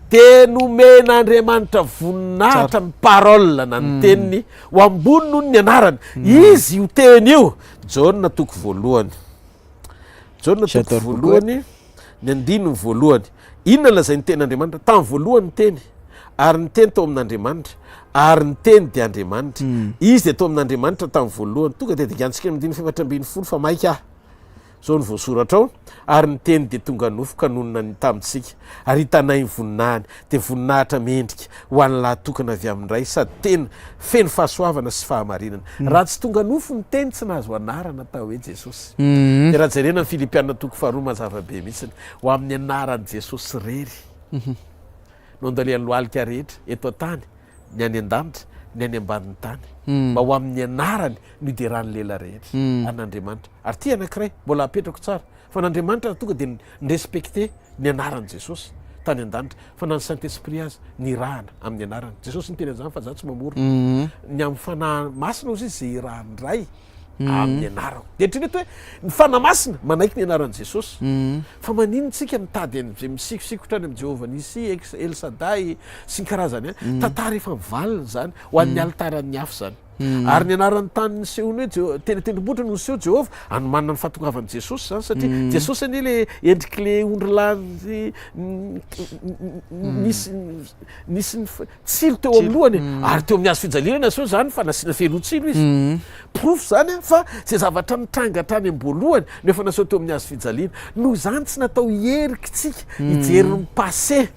de nomen'Andriamanitra voninahitra ny parole na ny teniny ho ambony noho ny anarany. Izy io teny io Jaona toko voalohany, Jaona toko voalohany ny 2 inona lazay ny tenin'Andriamanitra tamin'ny voalohany teny, ary ny teny tao amin'Andriamanitra, ary ny teny de Andriamanitra. Izy de tao amin'Andriamanitra tamin'ny voalohany. Tonga de dikantsika amin'ny 7:40 fa maika zao ny voasoratra ao, ary ny teny de tonga nofoka nonona ny tamintsika, ary hitanay ny voninahiny de voninahitra mendrika ho an'ny lahy tokana avy amin'ray sady tena feno fahasoavana sy fahamarinana. Raha tsy tonga nofo ny teny tsy nahazo anarana tao hoe Jesosy. De raha jerena ny Filipianina toko 2 mazava be mihitsiny ho amin'ny anaran'i Jesosy rery no andalehan'ny lohalika rehetra eto an-tany, ny any an-danitra, ny any ambanin'ny tany, mba ho amin'ny anarany no ideran'ny lela rehetra an'Andriamanitra. Ary ty anankiray mbola apetrako tsara fa n'Andriamanitra tonga de nirespekte ny anaran'i Jesosy tany an-danitra, fa na ny Saint-Esprit azy nirahana amin'ny anarany. Jesosy niteny an'izany fa za tsy mamoro ny amin'ny fanahy masina ozy izy zay rahandray amin'ny anarako. De tretreto hoe ny fanahy masina manaiky ny anaran'i Jesosy, fa maninontsika mitady an'zay misikosikotra any amin'ny Jehova Nisy, El Shaddai sy ny karazany tantara efa mivalina zany ho an'ny altaran'ny afo zany. Ary ny anaran'ny tany nisehony hoe tenitendrombohitra no niseho Jehova anomanina ny fahatongavan'i Jesosy zany, satria Jesosy anie le endriky le ondrolahy nisy ny tsilo teo amin'ny lohany, ary teo amin'ny hazo fijaliana so zany fa nasiana felotsilo izy. Proof zany fa zay zavatra nitrangatra any am-boalohany nefa naseho teo amin'ny hazo fijaliana. Noho zany tsy natao hierikitsika hijery ny passé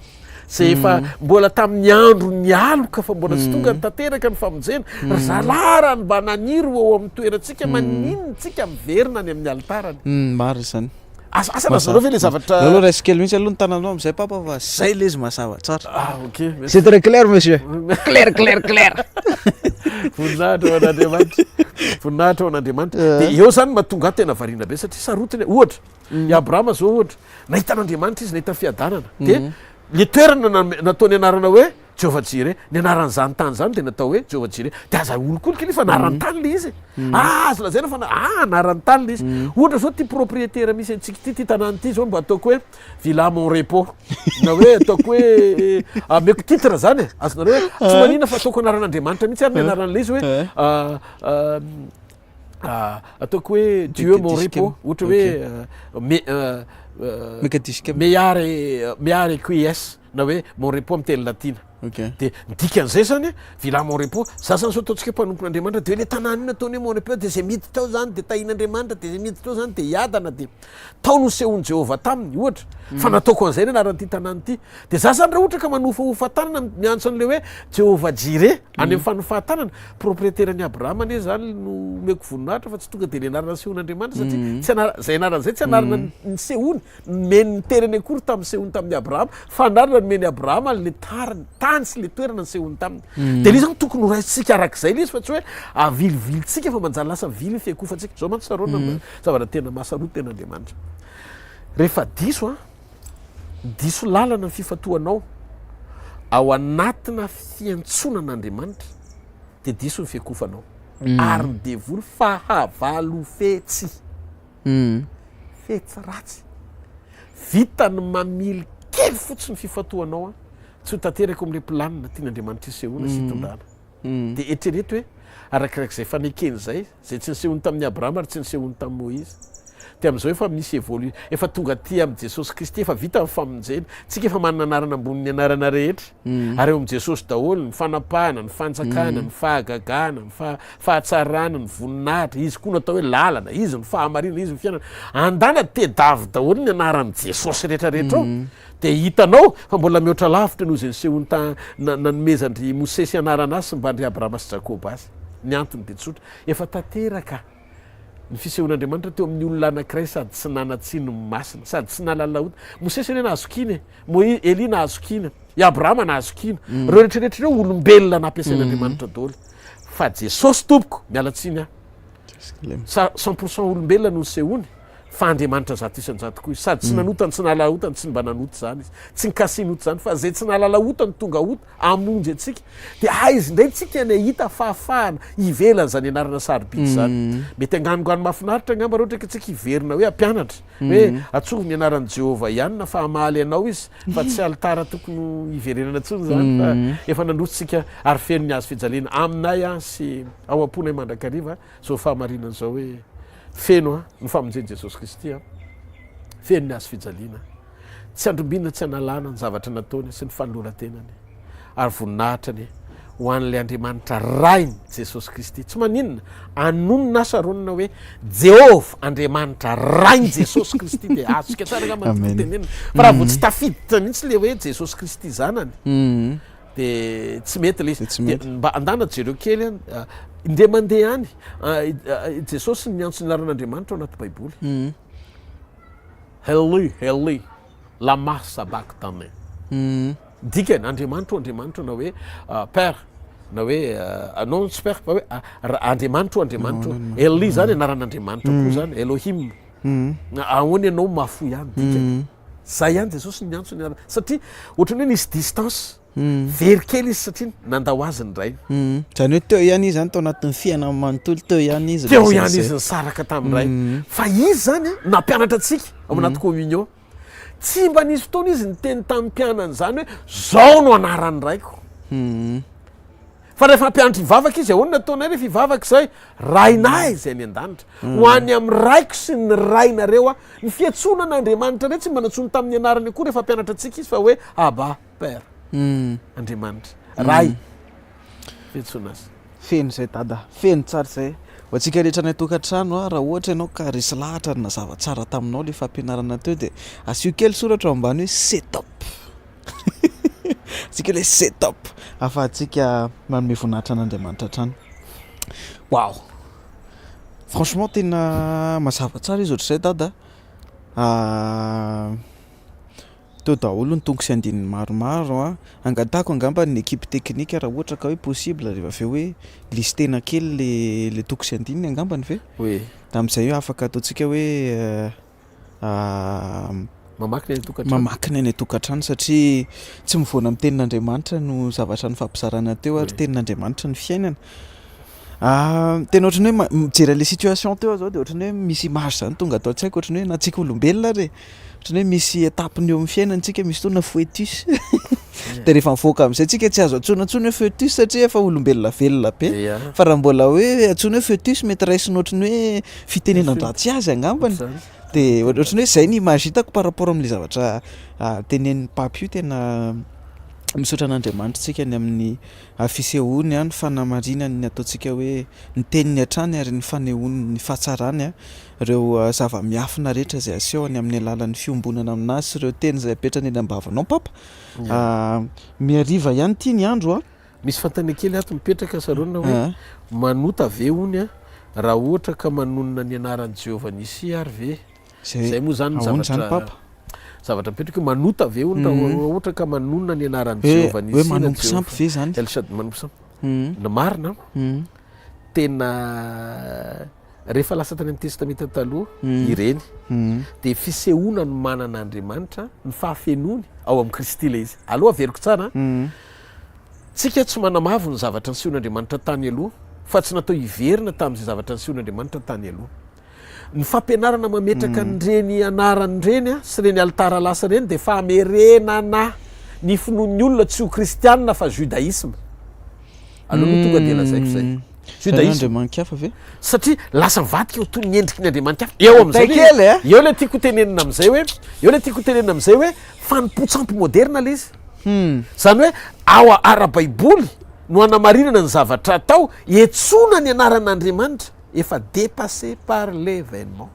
zay efa mbola tamin'ny andro ny aloka fa mbola tsy tonga nitateraka ny famonjena. Zalarany mba naniry ao amin'ny toerantsika maninontsika miverina any amin'ny altarany. Maro zany. Asa nazareo ve le zavatra aloha raisikely mihitsy aloha ny tananao am'izay papa fa zay le izy mazava tsara. Ok, c'est très clair monsieur. Clair. Voninahitra ho an'Andriamanitra, voninahitra ho an'Andriamanitra. De eo zany mahatonga tena variana be satria sarotiny ohatra i Abrahama zao ohatra nahita an'Andriamanitra izy nahita fiadanana de le toerana nataony anarana hoe Jehova Jireh, ny anaran'izany tany zany de natao hoe Jehova Jireh. De aza olokoloka nefa anaran'ny tany le izy. Azo lazaina fa anaran'ny tany le izy. Ohatra zao ty propriétaire misy antsika ty tanàny ty zao mba ataoko hoe Villa Mon Repos na hoe ataoko hoe ameko titre zany azonareo hoe tsy manina fa ataoko anaran'Andriamanitra mihitsy ary ny anaran'le izy hoe ataoko hoe Dieu Mon Repos, ohatra hoe meare quies na hoe Mon Repos amin'ny teny latina. De dikan'izay zany Villa Mon Repos za zany zao ataontsika mpanompon'Andriamanitra de le tanàna iny ataony hoe Mon Repos de zay miditra tao zany de tahin'Andriamanitra de zay miditra tao zany de hiadana de tao no sehony Jehova taminy ohatra fa nataoko an'izay ny anaran'ity tanàna ity. De za zany raha ohatra ka manofahofa-tanana miantso an'le hoe Jehova Jireh any amin'ny fanofatanana, propriétaire ny Abrahama anie zany no meko voninahitra fa tsy tonga de le anarana sehon'Andriamanitra satria tsy zay anaran'izay tsy anarana ny sehony nomeny terany akory tamin'ny sehony tamin'ny Abrahama fa anarana nomeny Abrahama le tany sy le toerana ny sehony taminy. De le zany tokony ho raisitsika arak'izay le izy fa tsy hoe avilivilitsika fa manjary lasa vily fiakofantsika. Zao mantsy sarona zavatra tena mahasarota tena Andriamanitra. Rehefa diso lalana ny fifatoanao ao anatina fiantsonan'Andriamanitra de diso ny fiakofanao ary ny devoly fahavalofetsy. fetsy ratsy vitany mamily kely fotsiny fifatoanao a tsy ho tanteraka am'le planina tian'andriamanitra isehoana sy hitondrana de eritrereto hoe arak'izay fanekeny zay tsy nisehony tamin'ny abrahama ary tsy nisehony tamin'ny moïzy de am'izao efa misy efa tonga aty am' jesosy kristy efa vita ny famonjena tsika efa manana anarana ambonin'ny anarana rehetra ary eo am' jesosy daholo ny fanapahana ny fanjakana ny fahagagana ny fahatsarana ny voninahitra izy koa natao hoe lalana izy ny fahamarina izy ny fiainana andana tedavy daholo ny anaran' jesosy rehetrarehetra ao de hitanao fa mbola mihoatra lavitra noho zay nisehony nanomezandry mosesy anarana azy sy mba ndry abrahama sy jakoba azy ny antony de tsotra efa tanteraka ny fisehoan'andriamanitra teo amin'ny olona anankiray sady tsy nanatsiny masina sady tsy nalalaota mosesy eny nahazokina Eli nahazokina i abrahama nahazokina reo rehetrarehetra reo olombelona nampiasain'andriamanitra daholo fa jesosy tompoko mialatsiny a 100% olombelona no nisehony fa andriamanitra zato isanjato koa izy sady tsy nanotany tsy nalalaotany tsy mba nanoto zany izy tsy nikasinoto zany fa zay tsy nalalaotany tonga ota amonjy atsika de izy ndray tsika ny hita fahafahana ivelany zany anarana sarobidy zany mety anganogano mafinaritra angamba raha ohatra ka tsika iverina hoe ampianatra hoe atsovy ny anaran'i Jehova ihany na fahamaly anao izy fa tsy alitara tokony iverenana tsony zany fa efa nandrotsika ary feno ny azo fijalena aminay a sy ao am-ponay mandrakariva zao fahamarinana zao hoe feno ny famonjeny Jesosy Kristy feno ny azo fijaliana tsy andrombinina tsy analana ny zavatra nataony sy ny fanoloran-tenany ary voninahitrany ho an'le Andriamanitra rainy Jesosy Kristy tsy maninona anonona asaronina hoe Jehova Andriamanitra rainy Jesosy Kristy de azosika tsara nga mantenenina fa raha vo tsy tafiditra mihitsy le hoe Jesosy Kristy zanany de tsy mety le izy mba andana jereo kely indre mandeha any Jesosy ny antso ny laran'Andriamanitra ao anaty baiboly Eli Eli lama sabachthani dikany Andriamanitra na hoe père na hoe non tsy père fa hoe Andriamanitra Eli zany anaran'Andriamanitra koa zany Elohim ahoana ianao mafoy ihany dikany zay ihany Jesosy ny antso ny lara satria ohatrany hoe nisy distance very kely izy satria nandao azy ny ray zany hoe teo ihany izy zany tao anatin'ny fiainana manontolo teo ihany izy ny saraka tamin'ny ray fa izy zany nampianatra atsika ao anaty communion tsy mba nisy fotoana izy nyteny tamin'ny mpianany zany hoe zao no anaran'ny raiko fa rehefa ampianatra ivavaka izy ahoana nataonay rehefa ivavaka zay rainay zay ny an-danitra ho any amin'ny raiko sy ny rainareo a ny fiatsonan'Andriamanitra re tsy mba natsony tamin'ny anarany koa rehefa ampianatra atsika izy fa hoe aba père Andriamanitra ray fiatsona azy feno zay dada feno tsara zay ho atsika rehetra ny tokantrano raha ohatra ianao ka resy lahatra na zava-tsara taminao le fampianarana teo de asio kely soratra ambany hoe setup tsika le setup afahantsika manome voninahitra an'Andriamanitra trano wow franchement tena mazava tsara izy ohatr'izay dada teo daholo ny tongo sy andininy maromaro a angatako angamba ny équipe technique raha ohatra ka hoe possible rehefa aveo hoe listena kely le tongo sy andininy angambany ve oui amin'izay hoe afaka ataontsika hoe mamakina ny tokantrano satria tsy mivoana amin'ny tenin'Andriamanitra no zavatra ny fampisarana teo ary tenin'Andriamanitra ny fiainana tena ohatrany hoe mijery le situation teo zao de ohatrany hoe misy image zany tonga atao tsy haiko ohatrany hoe na tsika olombelona re ohatrany hoe misy etapeny eo amin'ny fiainantsika misy fotoana foetus de rehefa mivoaka amin'izay tsika tsy azo atsonatsony hoe foetus satria efa olombelona velona be fa raha mbola hoe atsony hoe foetus mety raisiny ohatrany hoe fitenenan-dratsy azy angambany de ohatrany hoe zay ny image hitako par rapport amin'le zavatra tenenin'ny papy io tena misaotra an'Andriamanitra tsika ny amin'ny fisehoany ny fanamarinany ny ataontsika hoe ny teniny hatrany ary ny fanehoany ny fahatsarany reo zava-miafina rehetra zay aseho any amin'ny alalan'ny fiombonana aminazy sy ireo teny zay apetrany eny am-bavanao papa miariva ihany ity ny andro misy fantany kely ato mipetraka sarona hoe manota ve ony raha ohatra ka manonona ny anaran'i Jehova nisy ary ve zay moa zany zavatra mipetraka hoe manota ve ony raha ohatra ka manonona ny anaran'i Jehova nisy hoe manompo sampy ve zany sady manompo sampy na marina tena rehefa lasa tany amin'ny testamenta taloha ireny de fisehoana no manan'Andriamanitra ny fahafenony ao amin'ny Kristy le izy aloha averiko tsara tsika tsy manamavo ny zavatra nisehon'Andriamanitra tany aloha fa tsy natao hiverina tamin'izay zavatra nisehon'Andriamanitra tany aloha ny fampianarana mametraka nyreny anarany reny a sy reny alitara lasa reny de famerenana ny finoany olona tsy ho kristianina fa judaisme aloha tonga de lazaiko zay judaismeandriamanikafa ve satria lasa mivadika eo toy ny endriky ny andriamanikafa eo am'zay eo le tiako tenenina am'zay hoe eo le tiako tenenina am'zay hoe fanimpotsampy moderna le izy zany hoe ao ara-baiboly no anamarinana ny zavatra atao etsona ny anaran'andriamanitra efa dépassé par l'événement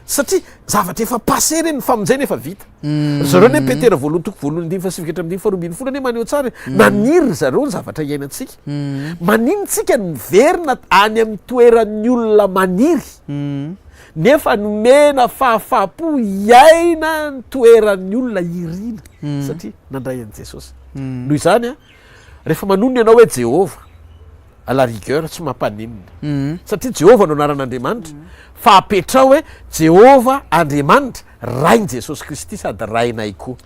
satria zavatra efa passé reny ny famonjena efa vita zareo ne petera voalohany toko voalohany ndimy fasifikatra am'dimy faharoambiny folo ne maneho tsara naniry zareo ny zavatra iainantsika maninontsika ny miverina any amin'ny toeran'ny olona maniry nefa nomena fahafapo iaina ny toeran'ny olona irina satria nandray an' jesosy noho izany a rehefa manonony ianao hoe jehova à la rigueur tsy mampaninina satria jehova no anaran'andriamanitra fa apetrao hoe jehova andriamanitra rainy jesosy kristy sady rainay koa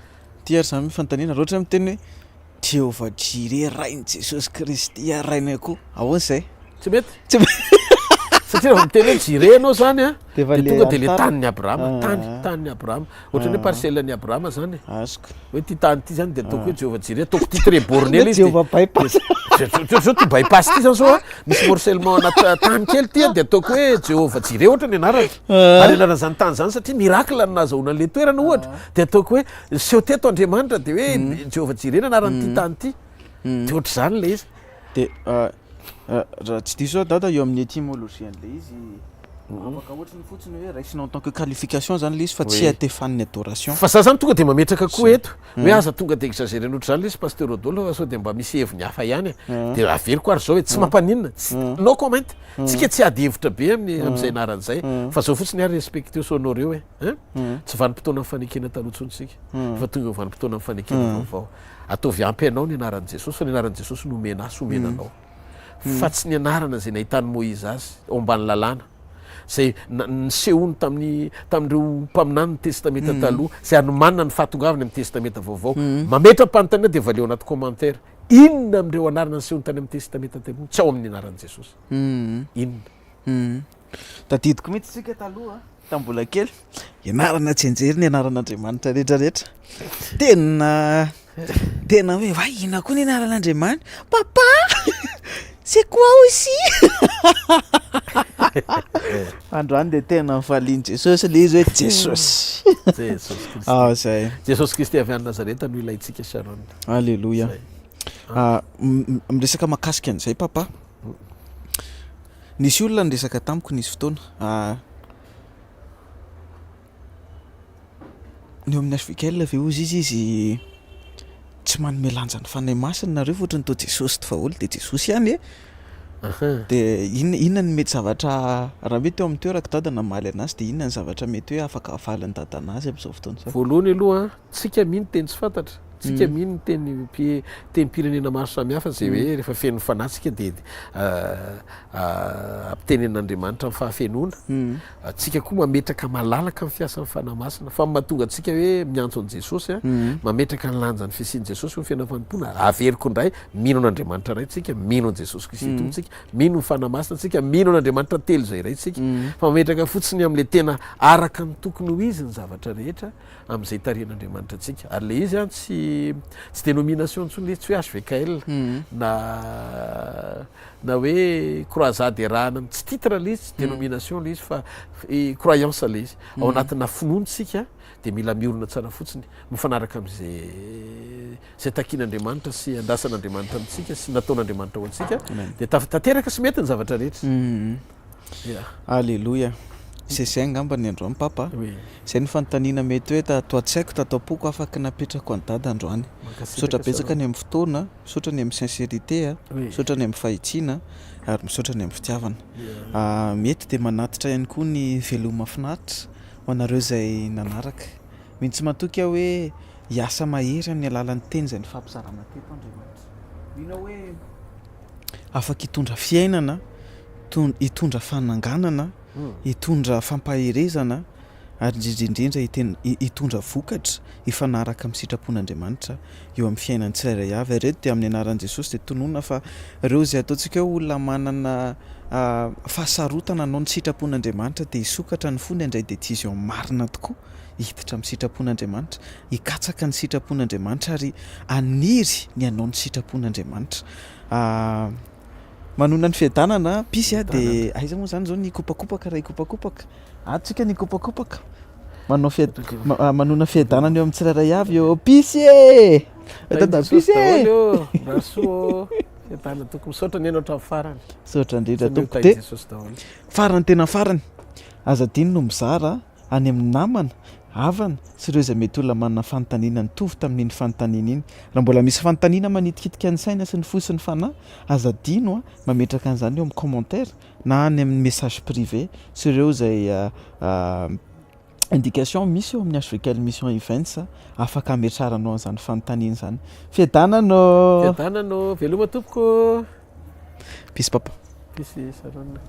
ty ary zany mifantanina raha ohatra miteny hoe jehova jire rainy jesosy kristy rainay koa ahoana zay tsy mety satria raha miteny hoe jire anao zany a de tonga de le taniny abrahama tanyny abrahama ohatran'ny hoe parcelany abrahama zany azoko hoe ty tany ty zany de ataoko hoe jehova jire ataoko ty très bornel izy jehova bypass zao ty bypass ty zany zao misy morcellement anaty tany kely ty de ataoko hoe jehova jire ohatra ny anarany ary anarana zany tany zany satria miracle nazahoana an'le toerana ohatra de ataoko hoe seho teto andriamanitra de hoe jehova jire ny anaran'ty tany ty de ohatra zany le izy de raha tsy diso dada eo amin'ny étymologie an'le izy afaka ohatrany fotsiny hoe raisina en tant que qualification zany le izy fa tsy atefaniny adoration fa za zany tonga de mametraka koa eto hoe aza tonga de exagéré nohatra zany le izy pasteur odolo sao de mba misy heviny hafa ihany de averiko ary zao hoe tsy mampaninona no comment tsika tsy ady hevitra be am'izay anaran'zay fa zao fotsiny ary respecté sonore hoe tsy vanim-potoana amin'ny fanekena talotsontsika fa tonga vanim-potoana amin'ny fanekena vaovao ataovy ampy anao ny anaran'i jesosy fa ny anaran'i jesosy nomena asy omenanao fa tsy ny anarana zay nahitany moïse azy ao ambany lalàna zay nisehony tamin'ireo mpaminany ny testamenta taloha zay anomanina ny fahatongavany amin'ny testamenta vaovao mametra-panontaniana de valeo anaty commentaire inona am'ireo anarana nisehony tany amin'ny testamenta taloha tsy ao amin'ny anaran'i jesosy inona tadidiko mihitsy tsika taloha tambola kely ianarana tsy enjery ny anaran'andriamanitra rehetrarehetra tena hoe va ina koa ny anaran'andriamanitra papa c'est quoi aussi androany de tena mifaliany jesosy le izy hoe jesosy zay jesosy kristy avy any nazareta no ilayntsika sharon alleloia miresaka mahakasika an'izay papa nisy olona niresaka tamiko nisy fotoana ny amin'ny africaine ve ozy izy tsy manome lanja ny fanahy masina nareo fotrany tao jesosy ty vaholy de jesosy ihany de inona ny mety zavatra raha mety eo amin'ny toeraka dadana maly anazy de inona ny zavatra mety hoe afaka avalany dadana azy am'izao fotoana zao voalohany aloha tsika mino teny tsy fantatra tsika mino teny pirenena maro samihafa zay hoe rehefa feno fanatsika de ampitenen'andriamanitra amin'ny fahafenona tsika koa mametraka malalaka amin'ny fiasan'ny fanahy masina fa mahatonga atsika hoe miantso an' jesosy a mametraka ny lanjany fisiany jesosy ny fiainam-panimpona averiko indray mino an'andriamanitra ray tsika mino an' jesosy kristy totsika mino ny fanahy masina tsika mino an'andriamanitra telo zay ray tsika fa mametraka fotsiny am'le tena araka ny tokony ho izy ny zavatra rehetra am'izay tarian'andriamanitra atsika ary le izy a tsy dénomination ntsony le tsy hoe HVKL na hoe croisade rahana tsy titre le izy tsy dénomination le izy fa croyance le izy ao anatina finontsika de mila miorona tsara fotsiny mifanaraka am'zay takian'andriamanitra sy andasan'andriamanitra amitsika sy nataon'andriamanitra ho antsika de tanteraka sy mety ny zavatra rehetra alleloia zay angamba ny androany papa zay ny fanontaniana mety hoe tatoatsaiko tataopoko afaky napetrako any dada androany misaotra betsaka ny amin'ny fotoana misaotra ny amin'ny sincérité misaotra ny amin'ny fahitsiana ary misaotra ny amin'ny fitiavana mety de manatitra ihany koa ny veloma finaritra ho anareo zay nanaraka mihitsy matoky aho hoe hiasa mahery amin'ny alalan'ny teny zay ny fampizarana teto andriamanitra mino hoe afaka hitondra fiainana hitondra fananganana hitondra fampaherezana ary indrindrindrindra hitondra vokatra hifanaraka amin'ny sitrapon'andriamanitra eo amin'ny fiainany tsirairay avy reto de amin'ny anaran'i jesosy de tonona fa reo zay ataontsika hoe olona manana fahasarotana anao ny sitrapon'Andriamanitra dia hisokatra ny fony indray décision marina tokoa hiditra amin'ny sitrapon'Andriamanitra, hikatsaka ny sitrapon'Andriamanitra ary aniry ny anao ny sitrapon'Andriamanitra. Manona ny fiadanana pisy dia aiza moa zany zao ny kopakopaka raha ikopakopaka atsika ny kopakopaka manona fiadanana eo amin'ny tsirairay avy eo pisy pisy raso fiadana tokony misaotra ny hainao farany saotra indrindra tompo dia farany tena farany azadiny no mizara any amin'ny namana havana sy ireo izay mety olona manana fanontaniana nitovy tamin'iny fanontaniana iny. Raha mbola misy fanontaniana manitikitika ny saina sy ny fo sy ny fanahy azadino mametraka an'izany eo amin'ny commentaire na any amin'ny message privé sy ireo izay indication misy eo amin'ny African Mission Events afaka ametraranao an'izany fanontaniana izany. Fiadanano veloma tompoko pisy papa pisy sarana